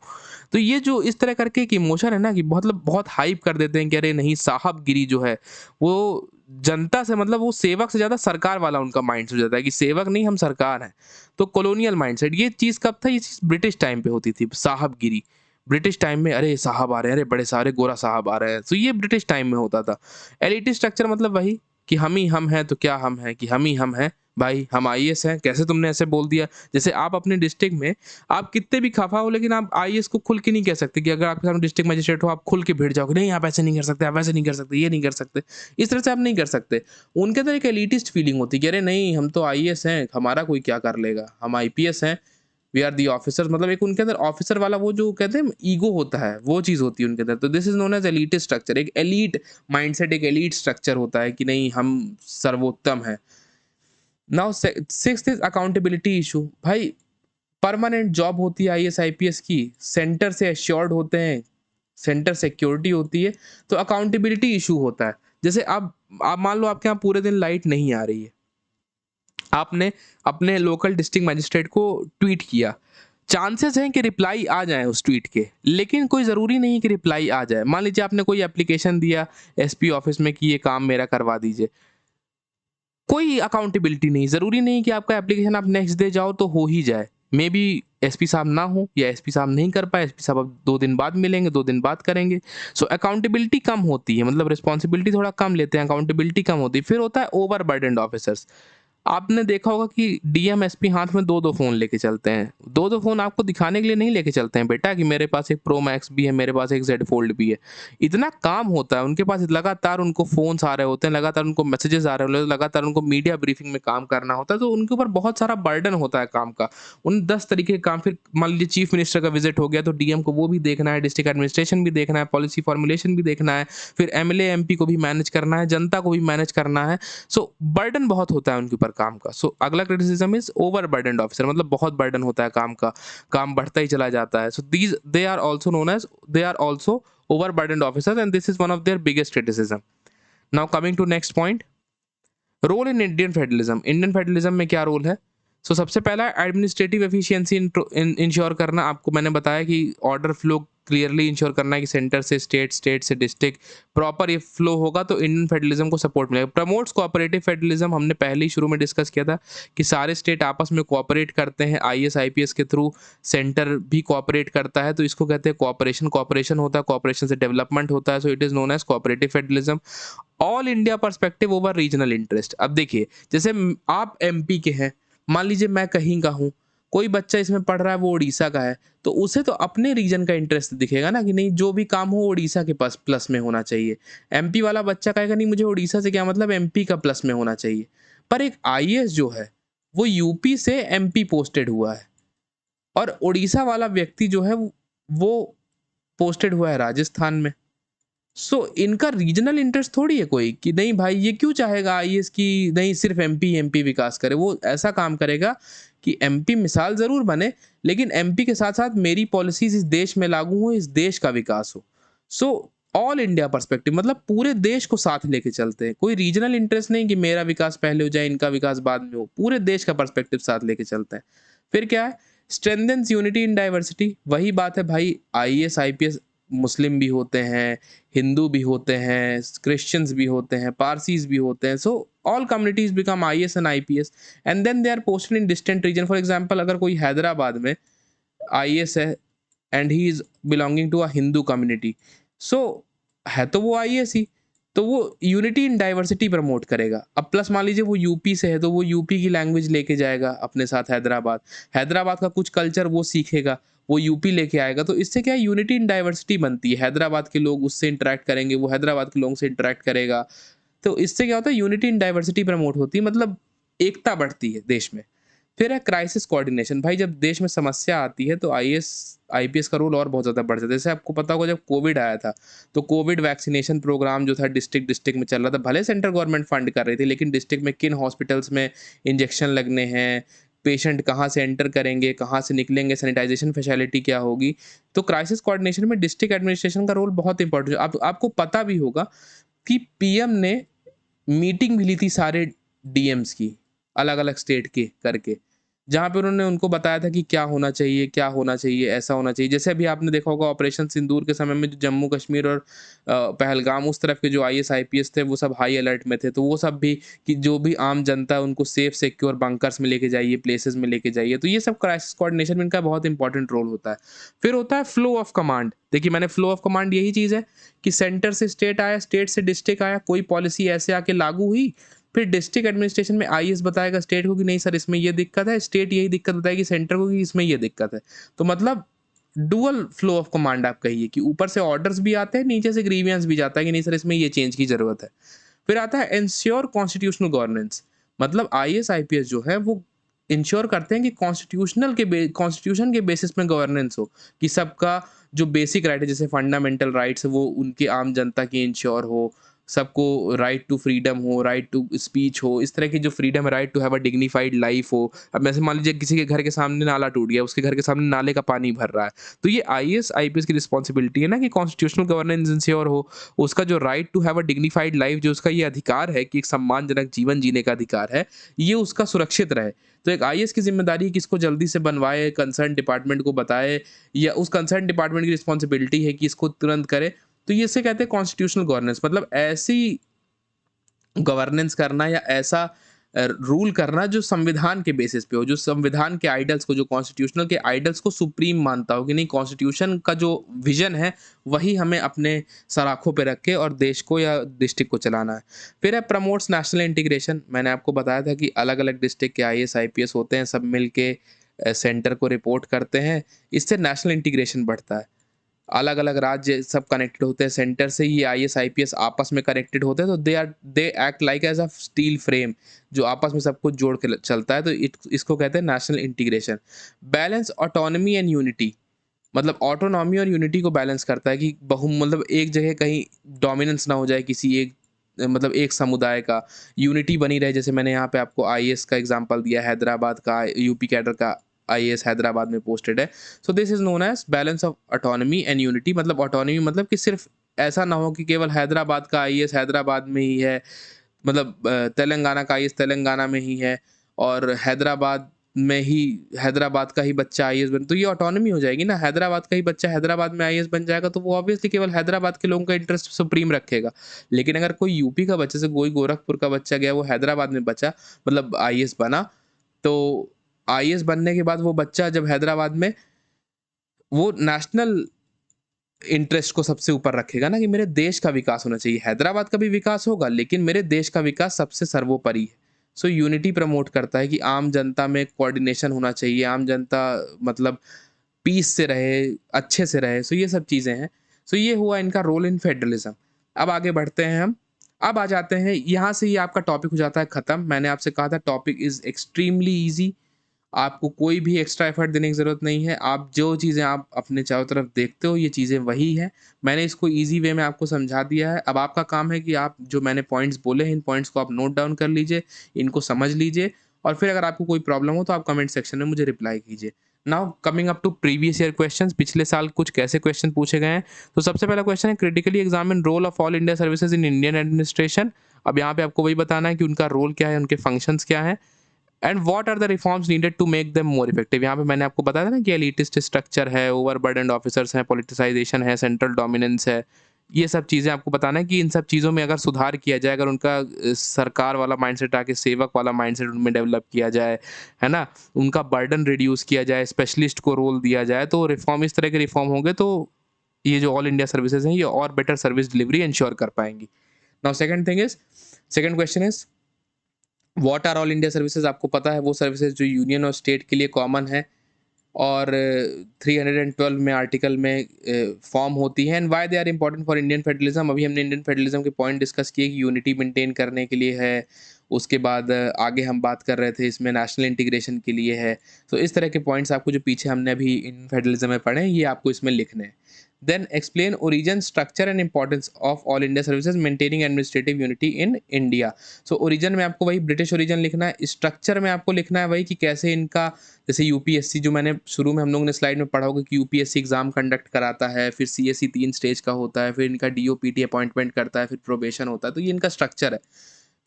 तो ये जो इस तरह करके एक इमोशन है ना, कि मतलब बहुत हाइप कर देते हैं कि अरे नहीं, साहबगिरी जो है वो जनता से, मतलब वो सेवक से ज्यादा सरकार वाला उनका माइंड हो जाता है कि सेवक नहीं, हम सरकार हैं। तो कॉलोनियल माइंडसेट, ये चीज कब था? ये चीज ब्रिटिश टाइम पे होती थी, साहबगिरी। ब्रिटिश टाइम में अरे साहब आ रहे हैं, अरे बड़े सारे गोरा साहब आ रहे हैं, तो ये ब्रिटिश टाइम में होता था। एलिटिस्ट स्ट्रक्चर मतलब वही कि हम ही हम हैं, तो क्या हम हैं कि हम ही हम हैं, भाई हम आईएएस हैं, कैसे तुमने ऐसे बोल दिया? जैसे आप अपने डिस्ट्रिक्ट में आप कितने भी खफा हो, लेकिन आप आईएएस को खुल के नहीं कह सकते कि अगर आपके सामने डिस्ट्रिक्ट मजिस्ट्रेट हो, आप खुल के भिड़ जाओगे, नहीं आप ऐसे नहीं कर सकते, आप वैसे नहीं कर सकते, ये नहीं कर सकते। इस तरह से आप नहीं कर सकते। उनके अंदर एक एलिटिस्ट फीलिंग होती है कि अरे नहीं, हम तो आईएएस हैं, हमारा कोई क्या कर लेगा, हम आईपीएस हैं, वी आर दी ऑफिसर्स। मतलब एक उनके अंदर ऑफिसर वाला वो जो कहते हैं ईगो होता है, वो चीज़ होती है उनके अंदर। तो this is known as elitist structure. एक एलीट माइंडसेट, एक एलीट स्ट्रक्चर होता है कि नहीं हम सर्वोत्तम हैं। Now sixth is accountability issue. भाई परमानेंट जॉब होती है आईएएस आईपीएस की, सेंटर से एश्योर्ड होते हैं, सेंटर सिक्योरिटी होती है, तो अकाउंटेबिलिटी इशू होता है। जैसे आप मान लो आपके यहाँ पूरे दिन लाइट नहीं आ रही है, आपने अपने लोकल डिस्ट्रिक्ट मजिस्ट्रेट को ट्वीट किया, चांसेस हैं कि रिप्लाई आ जाए उस ट्वीट के, लेकिन कोई ज़रूरी नहीं कि रिप्लाई आ जाए। मान लीजिए आपने कोई एप्लीकेशन दिया एसपी ऑफिस में कि ये काम मेरा करवा दीजिए, कोई अकाउंटेबिलिटी नहीं, ज़रूरी नहीं कि आपका एप्लीकेशन आप नेक्स्ट डे जाओ तो हो ही जाए। मे बी एसपी साहब ना हो या एसपी साहब नहीं कर पाए, एसपी साहब अब 2 दिन बाद मिलेंगे, 2 दिन बाद करेंगे। सो अकाउंटेबिलिटी कम होती है, मतलब रिस्पॉन्सिबिलिटी थोड़ा कम लेते हैं, अकाउंटेबिलिटी कम होती है। फिर होता है ओवर बर्डन्ड ऑफिसर्स। आपने देखा होगा कि डीएम एसपी हाथ में 2-2 फ़ोन लेके चलते हैं। 2-2 फ़ोन आपको दिखाने के लिए नहीं लेके चलते हैं बेटा कि मेरे पास एक प्रो मैक्स भी है, मेरे पास एक ज़ेड फोल्ड भी है। इतना काम होता है उनके पास, लगातार उनको फ़ोन्स आ रहे होते हैं, लगातार उनको मैसेजेस आ रहे होते हैं, लगातार उनको मीडिया ब्रीफिंग में काम करना होता है, तो उनके ऊपर बहुत सारा बर्डन होता है काम का। उन 10 तरीके के काम, फिर मान लीजिए चीफ मिनिस्टर का विज़िट हो गया तो डीएम को वो भी देखना है, डिस्ट्रिक्ट एडमिनिस्ट्रेशन भी देखना है, पॉलिसी फॉर्मुलेशन भी देखना है, फिर एमएलए एमपी को भी मैनेज करना है, जनता को भी मैनेज करना है। सो बर्डन बहुत होता है उनके ऊपर काम का। सो अगला criticism is over burdened officer, मतलब बहुत बर्डन होता है काम का, काम बढ़ता ही चला जाता है। So these they are also known as, they are also over burdened officers and this is one of their biggest criticism. Now coming to next point, role in Indian federalism. Indian federalism में क्या role है? सो सबसे पहला administrative efficiency ensure करना। आपको मैंने बताया कि ऑर्डर फ्लो क्लियरली इंश्योर करना है कि सेंटर से स्टेट, स्टेट से डिस्ट्रिक्ट, प्रॉपर ये फ्लो होगा तो इंडियन फेडरलिज्म को सपोर्ट मिलेगा। प्रमोट्स कोऑपरेटिव फेडरलिज्म, हमने पहले ही शुरू में डिस्कस किया था कि सारे स्टेट आपस में कोऑपरेट करते हैं आईएएस आईपीएस के थ्रू, सेंटर भी कोऑपरेट करता है, तो इसको कहते हैं कोऑपरेशन। कोऑपरेशन होता है, कोऑपरेशन से डेवलपमेंट होता है, so it is known as cooperative federalism. All India perspective over regional interest. अब देखिए, जैसे आप एमपी के हैं, मान लीजिए मैं कहीं का हूँ, कोई बच्चा इसमें पढ़ रहा है वो उड़ीसा का है, तो उसे तो अपने रीजन का इंटरेस्ट दिखेगा ना कि नहीं, जो भी काम हो उड़ीसा के पास प्लस में होना चाहिए। एमपी वाला बच्चा कहेगा नहीं मुझे उड़ीसा से क्या मतलब, एमपी का प्लस में होना चाहिए। पर एक आईएएस जो है वो यूपी से एमपी पोस्टेड हुआ है, और उड़ीसा वाला व्यक्ति जो है वो पोस्टेड हुआ है राजस्थान में। इनका रीजनल इंटरेस्ट थोड़ी है कोई कि नहीं भाई ये क्यों चाहेगा आईएएस की नहीं सिर्फ एमपी एमपी विकास करे। वो ऐसा काम करेगा कि एमपी मिसाल जरूर बने, लेकिन एमपी के साथ साथ मेरी पॉलिसीज इस देश में लागू हो, इस देश का विकास हो। सो ऑल इंडिया पर्सपेक्टिव मतलब पूरे देश को साथ लेके चलते हैं, कोई रीजनल इंटरेस्ट नहीं कि मेरा विकास पहले हो जाए इनका विकास बाद में हो, पूरे देश का पर्सपेक्टिव साथ लेके चलते हैं। फिर क्या है, स्ट्रेंथेंस यूनिटी इन डाइवर्सिटी। वही बात है भाई, आईएएस आईपीएस मुस्लिम भी होते हैं, हिंदू भी होते हैं, क्रिश्चियंस भी होते हैं, पारसीज भी होते हैं। So all communities become IAS and IPS and then they are posted in distant region. For example, अगर कोई हैदराबाद में आईएएस है and he is belonging to a Hindu community, so है तो वो आईएएस ही, तो वो यूनिटी इन डाइवर्सिटी प्रमोट करेगा। अब प्लस मान लीजिए वो यूपी से है तो वो यूपी की लैंग्वेज लेके जाएगा अपने साथ हैदराबाद, हैदराबाद का कुछ कल्चर वो सीखेगा, वो यूपी लेके आएगा। तो इससे क्या है, यूनिटी इन डाइवर्सिटी बनती है। हैदराबाद के लोग उससे इंटरेक्ट करेंगे, वो हैदराबाद के लोगों से इंटरेक्ट करेगा, तो इससे क्या होता है, यूनिटी इन डाइवर्सिटी प्रमोट होती है, मतलब एकता बढ़ती है देश में। फिर है क्राइसिस कोऑर्डिनेशन। भाई जब देश में समस्या आती है तो आईएएस आईपीएस का रोल और बहुत ज़्यादा बढ़ जाता है। जैसे आपको पता होगा जब कोविड आया था तो कोविड वैक्सीनेशन प्रोग्राम जो था डिस्ट्रिक्ट डिस्ट्रिक्ट में चल रहा था, भले सेंट्रल गवर्नमेंट फंड कर रही थी, लेकिन डिस्ट्रिक्ट में किन हॉस्पिटल्स में इंजेक्शन लगने हैं, पेशेंट कहाँ से एंटर करेंगे, कहाँ से निकलेंगे, सैनिटाइजेशन फैसिलिटी क्या होगी, तो क्राइसिस कोऑर्डिनेशन में डिस्ट्रिक्ट एडमिनिस्ट्रेशन का रोल बहुत इंपॉर्टेंट है। आपको पता भी होगा कि पीएम ने मीटिंग भी ली थी सारे डीएम्स की, अलग अलग स्टेट के करके, जहाँ पे उन्होंने उनको बताया था कि क्या होना चाहिए, ऐसा होना चाहिए। जैसे अभी आपने देखा होगा ऑपरेशन सिंदूर के समय में जो जम्मू कश्मीर और पहलगाम उस तरफ के जो आईएएस, आईपीएस थे वो सब हाई अलर्ट में थे। तो वो सब भी कि जो भी आम जनता है उनको सेफ सिक्योर बंकर्स में लेके जाइए, प्लेसेस में लेके जाइए। तो ये सब क्राइसिस कोऑर्डिनेशन में इनका बहुत इंपॉर्टेंट रोल होता है। फिर होता है फ्लो ऑफ कमांड। देखिए मैंने फ्लो ऑफ कमांड यही चीज़ है कि सेंटर से स्टेट आया, स्टेट से डिस्ट्रिक्ट आया, कोई पॉलिसी ऐसे आके लागू हुई, फिर डिस्ट्रिक्ट एडमिनिस्ट्रेशन में आईएएस बताएगा स्टेट को कि नहीं सर इसमें ये दिक्कत है, स्टेट यही दिक्कत बताएगी सेंटर को कि इसमें ये दिक्कत है। तो मतलब डुअल फ्लो ऑफ कमांड आप कहिए कि ऊपर से ऑर्डर्स भी आते हैं, नीचे से ग्रीवियंस भी जाता है कि नहीं सर इसमें ये चेंज की ज़रूरत है। फिर आता है एंश्योर कॉन्स्टिट्यूशनल गवर्नेंस। मतलब आईएएस, आईपीएस जो है वो इंश्योर करते हैं कि कॉन्स्टिट्यूशन के बेसिस में गवर्नेंस हो, कि सबका जो बेसिक राइट है जैसे फंडामेंटल राइट्स है वो उनकी आम जनता की इंश्योर हो, सबको राइट टू फ्रीडम हो, राइट टू स्पीच हो, इस तरह की जो फ्रीडम है, right to have a dignified life हो। अब वैसे मान लीजिए किसी के घर के सामने नाला टूट गया, उसके घर के सामने नाले का पानी भर रहा है, तो ये आईएएस, आईपीएस की रिस्पॉन्सिबिलिटी है ना कि कॉन्स्टिट्यूशनल गवर्नेंस इंश्योर हो, उसका जो right to have a dignified life, जो उसका ये अधिकार है कि एक सम्मानजनक जीवन जीने का अधिकार है, ये उसका सुरक्षित रहे। तो एक आईएएस की ज़िम्मेदारी है कि इसको जल्दी से बनवाए, कंसर्न डिपार्टमेंट को बताए, या उस कंसर्न डिपार्टमेंट की रिस्पॉन्सिबिलिटी है कि इसको तुरंत करे। तो ये इसे कहते हैं कॉन्स्टिट्यूशनल गवर्नेंस। मतलब ऐसी गवर्नेंस करना या ऐसा रूल करना जो संविधान के बेसिस पे हो, जो संविधान के आइडल्स को, जो कॉन्स्टिट्यूशनल के आइडल्स को सुप्रीम मानता हो कि नहीं कॉन्स्टिट्यूशन का जो विजन है वही हमें अपने सराखों पे रख के और देश को या डिस्ट्रिक्ट को चलाना है। फिर है प्रमोट्स नेशनल इंटीग्रेशन। मैंने आपको बताया था कि अलग अलग डिस्ट्रिक्ट के आईएएस, आईपीएस होते हैं, सब मिल के सेंटर को रिपोर्ट करते हैं। इससे नेशनल इंटीग्रेशन बढ़ता है। अलग-अलग राज्य सब कनेक्टेड होते हैं सेंटर से, ये आईएएस, आईपीएस आपस में कनेक्टेड होते हैं, तो they act like as a steel frame जो आपस में सब कुछ जोड़ के चलता है, तो इसको कहते हैं national integration. Balance autonomy and unity. मतलब ऑटोनॉमी और यूनिटी को बैलेंस करता है कि मतलब एक जगह कहीं डोमिनेंस ना हो जाए किसी एक, मतलब एक समुदाय का, यूनिटी बनी रहे। जैसे मैंने यहाँ पे आपको आईएएस का एग्जांपल दिया, हैदराबाद का यूपी कैडर का आईएएस हैदराबाद में पोस्टेड है। So this is known as balance of autonomy and unity. मतलब ऑटोनॉमी मतलब कि सिर्फ ऐसा ना हो कि केवल हैदराबाद का आईएएस हैदराबाद में ही है, मतलब तेलंगाना का आईएएस तेलंगाना में ही है, और हैदराबाद का ही बच्चा आईएएस बन, तो ये ऑटोनॉमी हो जाएगी ना। हैदराबाद का ही बच्चा हैदराबाद में आईएएस बन जाएगा तो वो ऑब्वियसली केवल हैदराबाद के लोगों का इंटरेस्ट सुप्रीम रखेगा। लेकिन अगर कोई यूपी का बच्चा, से कोई गोरखपुर का बच्चा गया वो हैदराबाद में बचा, मतलब आईएएस बना, तो आईएएस बनने के बाद वो बच्चा जब हैदराबाद में, वो नेशनल इंटरेस्ट को सबसे ऊपर रखेगा ना कि मेरे देश का विकास होना चाहिए। हैदराबाद का भी विकास होगा लेकिन मेरे देश का विकास सबसे सर्वोपरि है। सो यूनिटी प्रमोट करता है कि आम जनता में कोऑर्डिनेशन होना चाहिए, आम जनता मतलब पीस से रहे, अच्छे से रहे। सो ये सब चीज़ें हैं। सो ये हुआ इनका रोल इन फेडरलिज्म। अब आगे बढ़ते हैं हम। अब आ जाते हैं, यहाँ से ही आपका टॉपिक हो जाता है खत्म। मैंने आपसे कहा था टॉपिक इज़ एक्सट्रीमली ईज़ी। आपको कोई भी एक्स्ट्रा एफर्ट देने की ज़रूरत नहीं है। आप जो चीज़ें आप अपने चारों तरफ देखते हो, ये चीज़ें वही हैं। मैंने इसको ईज़ी वे में आपको समझा दिया है। अब आपका काम है कि आप जो मैंने पॉइंट्स बोले हैं, इन पॉइंट्स को आप नोट डाउन कर लीजिए, इनको समझ लीजिए, और फिर अगर आपको कोई प्रॉब्लम हो तो आप कमेंट सेक्शन में मुझे रिप्लाई कीजिए। Now coming up to previous year questions, पिछले साल कुछ कैसे क्वेश्चन पूछे गए हैं। तो सबसे पहला क्वेश्चन है critically examine role of all India services in Indian administration. अब यहाँ पे आपको वही बताना है कि उनका रोल क्या है, उनके फंक्शंस क्या हैं, and what are the reforms needed to make them more effective. यहाँ पे मैंने आपको बताया था ना कि एलिटिस्ट स्ट्रक्चर है, ओवरबर्डन्ड ऑफिसर्स हैं, पॉलिटिसाइजेशन है, सेंट्रल डोमिनेंस है। ये सब चीज़ें आपको बताना है कि इन सब चीज़ों में अगर सुधार किया जाए, अगर उनका सरकार वाला माइंडसेट आके सेवक वाला माइंडसेट उनमें डेवलप किया जाए, है ना, उनका बर्डन रिड्यूस किया जाए, स्पेशलिस्ट को रोल दिया जाए, तो रिफॉर्म, इस तरह के रिफॉर्म होंगे तो ये जो ऑल इंडिया सर्विसेज हैं ये और बेटर सर्विस डिलीवरी इंश्योर कर पाएंगी। Now second question is what are all India services. आपको पता है वो सर्विसेज जो यूनियन और स्टेट के लिए कॉमन है और 312 में आर्टिकल में फॉर्म होती है, and why they are important for Indian federalism. अभी हमने इंडियन फेडरलिज्म के पॉइंट डिस्कस किए कि यूनिटी मेंटेन करने के लिए है, उसके बाद आगे हम बात कर रहे थे इसमें नेशनल इंटीग्रेशन के लिए है। तो इस तरह के पॉइंट्स आपको जो पीछे हमने अभी इन फेडरलिज्म में पढ़े हैं ये आपको इसमें लिखने हैं। Then explain origin, structure and importance of all India services maintaining administrative unity in India. So origin में आपको वही ब्रिटिश ओरिजिन लिखना है, स्ट्रक्चर में आपको लिखना है वही कि कैसे इनका, जैसे यूपीएससी जो मैंने शुरू में हम लोगों ने स्लाइड में पढ़ा होगा कि यूपीएससी एग्जाम कंडक्ट कराता है, फिर सीएससी 3 स्टेज का होता है, फिर इनका डीओपीटी अपॉइंटमेंट करता है, फिर प्रोबेशन होता है, तो ये इनका स्ट्रक्चर है।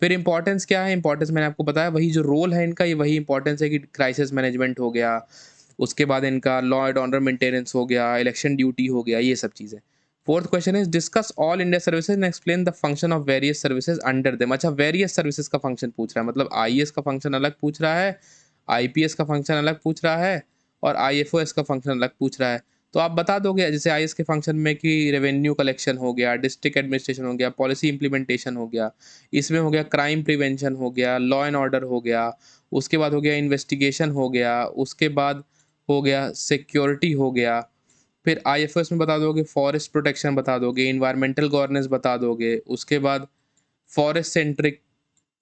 फिर इम्पोर्टेंस क्या है? इम्पोर्टेंस मैंने आपको बताया, वही जो रोल है इनका, ये वही इम्पोर्टेंस है कि क्राइसिस मैनेजमेंट हो गया, उसके बाद इनका लॉ एंड ऑर्डर मेंटेनेंस हो गया, इलेक्शन ड्यूटी हो गया, ये सब चीज़ें। Fourth question is discuss all India services and explain the function of various services under them. अच्छा, वेरियस सर्विसेज का फंक्शन पूछ रहा है, मतलब आईएएस का फंक्शन अलग पूछ रहा है, आईपीएस का फंक्शन अलग पूछ रहा है और आईएफओएस का फंक्शन अलग पूछ रहा है। तो आप बता दोगे जैसे आईएएस के फंक्शन में कि रेवेन्यू कलेक्शन हो गया, डिस्ट्रिक्ट एडमिनिस्ट्रेशन हो गया, पॉलिसी इंप्लीमेंटेशन हो गया, इसमें हो गया क्राइम प्रिवेंशन हो गया, लॉ एंड ऑर्डर हो गया, उसके बाद हो गया इन्वेस्टिगेशन हो गया, उसके बाद हो गया सिक्योरिटी हो गया, फिर आईएफएस में बता दोगे फॉरेस्ट प्रोटेक्शन बता दोगे, एनवायरमेंटल गवर्नेंस बता दोगे, उसके बाद फॉरेस्ट सेंट्रिक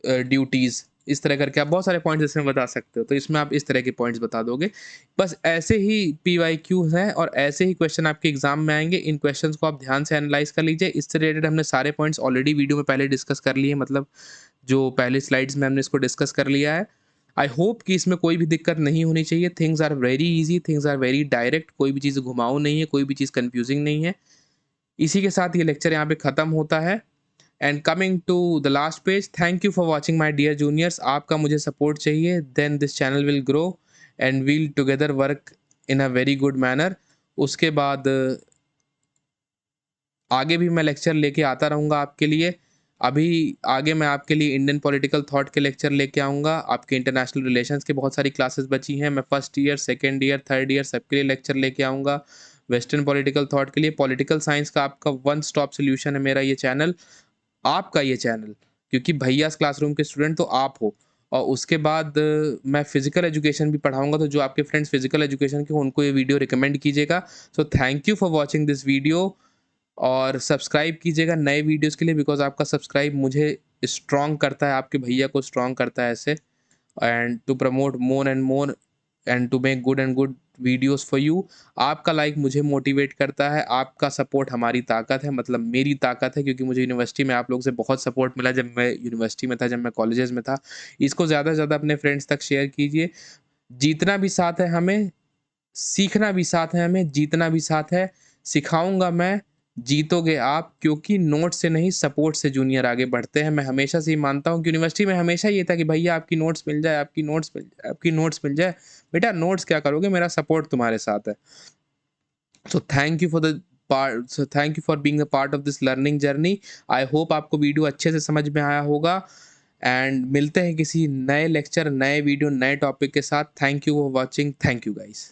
ड्यूटीज़, इस तरह करके आप बहुत सारे पॉइंट्स इसमें बता सकते हो। तो इसमें आप इस तरह के पॉइंट्स बता दोगे। बस ऐसे ही पीवाईक्यूज़ हैं और ऐसे ही क्वेश्चन आपके एग्ज़ाम में आएँगे। इन क्वेश्चंस को आप ध्यान से एनालाइज़ कर लीजिए। इससे रिलेटेड हमने सारे पॉइंट्स ऑलरेडी वीडियो में पहले डिस्कस कर लिए, मतलब जो पहले स्लाइड्स में हमने इसको डिस्कस कर लिया है। आई होप कि इसमें कोई भी दिक्कत नहीं होनी चाहिए। Things are very easy, things are very direct, कोई भी चीज़ घुमाऊ नहीं है, कोई भी चीज़ कन्फ्यूज़िंग नहीं है। इसी के साथ ये लेक्चर यहाँ पे ख़त्म होता है। And coming to the last page, thank you for watching my dear juniors. आपका मुझे सपोर्ट चाहिए, then this channel will grow and we'll together work in a very good manner. उसके बाद आगे भी मैं लेक्चर लेके आता रहूँगा आपके लिए। अभी आगे मैं आपके लिए इंडियन पॉलिटिकल थॉट के लेक्चर लेके आऊँगा। आपके इंटरनेशनल रिलेशंस की बहुत सारी क्लासेस बची हैं। मैं first year, second year, third year सबके लिए लेक्चर लेके आऊँगा। वेस्टर्न पॉलिटिकल थॉट के लिए, पॉलिटिकल साइंस का आपका वन स्टॉप सॉल्यूशन है मेरा ये चैनल। आपका ये चैनल, क्योंकि भैयास क्लासरूम के स्टूडेंट तो आप हो। और उसके बाद मैं फिजिकल एजुकेशन भी पढ़ाऊँगा, तो जो आपके फ्रेंड्स फिजिकल एजुकेशन के हो उनको ये वीडियो रिकमेंड कीजिएगा। So thank you for watching this video और सब्सक्राइब कीजिएगा नए वीडियोज़ के लिए, बिकॉज़ आपका सब्सक्राइब मुझे स्ट्रॉन्ग करता है, आपके भैया को स्ट्रॉन्ग करता है ऐसे, and to promote more and more and to make good and good videos for you. आपका लाइक मुझे मोटिवेट करता है, आपका सपोर्ट हमारी ताकत है, मतलब मेरी ताकत है, क्योंकि मुझे यूनिवर्सिटी में आप लोगों से बहुत सपोर्ट मिला जब मैं यूनिवर्सिटी में था, जब मैं कॉलेजेस में था। इसको ज़्यादा से ज़्यादा अपने फ्रेंड्स तक शेयर कीजिए। जीतना भी साथ है हमें, सीखना भी साथ है हमें, जीतना भी साथ है। सिखाऊँगा मैं, जीतोगे आप, क्योंकि नोट्स से नहीं सपोर्ट से जूनियर आगे बढ़ते हैं। मैं हमेशा से ही मानता हूँ कि यूनिवर्सिटी में हमेशा ये था कि भैया आपकी नोट्स मिल जाए, आपकी नोट्स मिल जाए, आपकी नोट्स मिल जाए। बेटा नोट्स क्या करोगे, मेरा सपोर्ट तुम्हारे साथ है। So thank you for the part so thank you for being a part of this learning journey. I hope आपको वीडियो अच्छे से समझ में आया होगा एंड मिलते हैं किसी नए लेक्चर, नए वीडियो, नए टॉपिक के साथ। Thank you for watching. Thank you guys.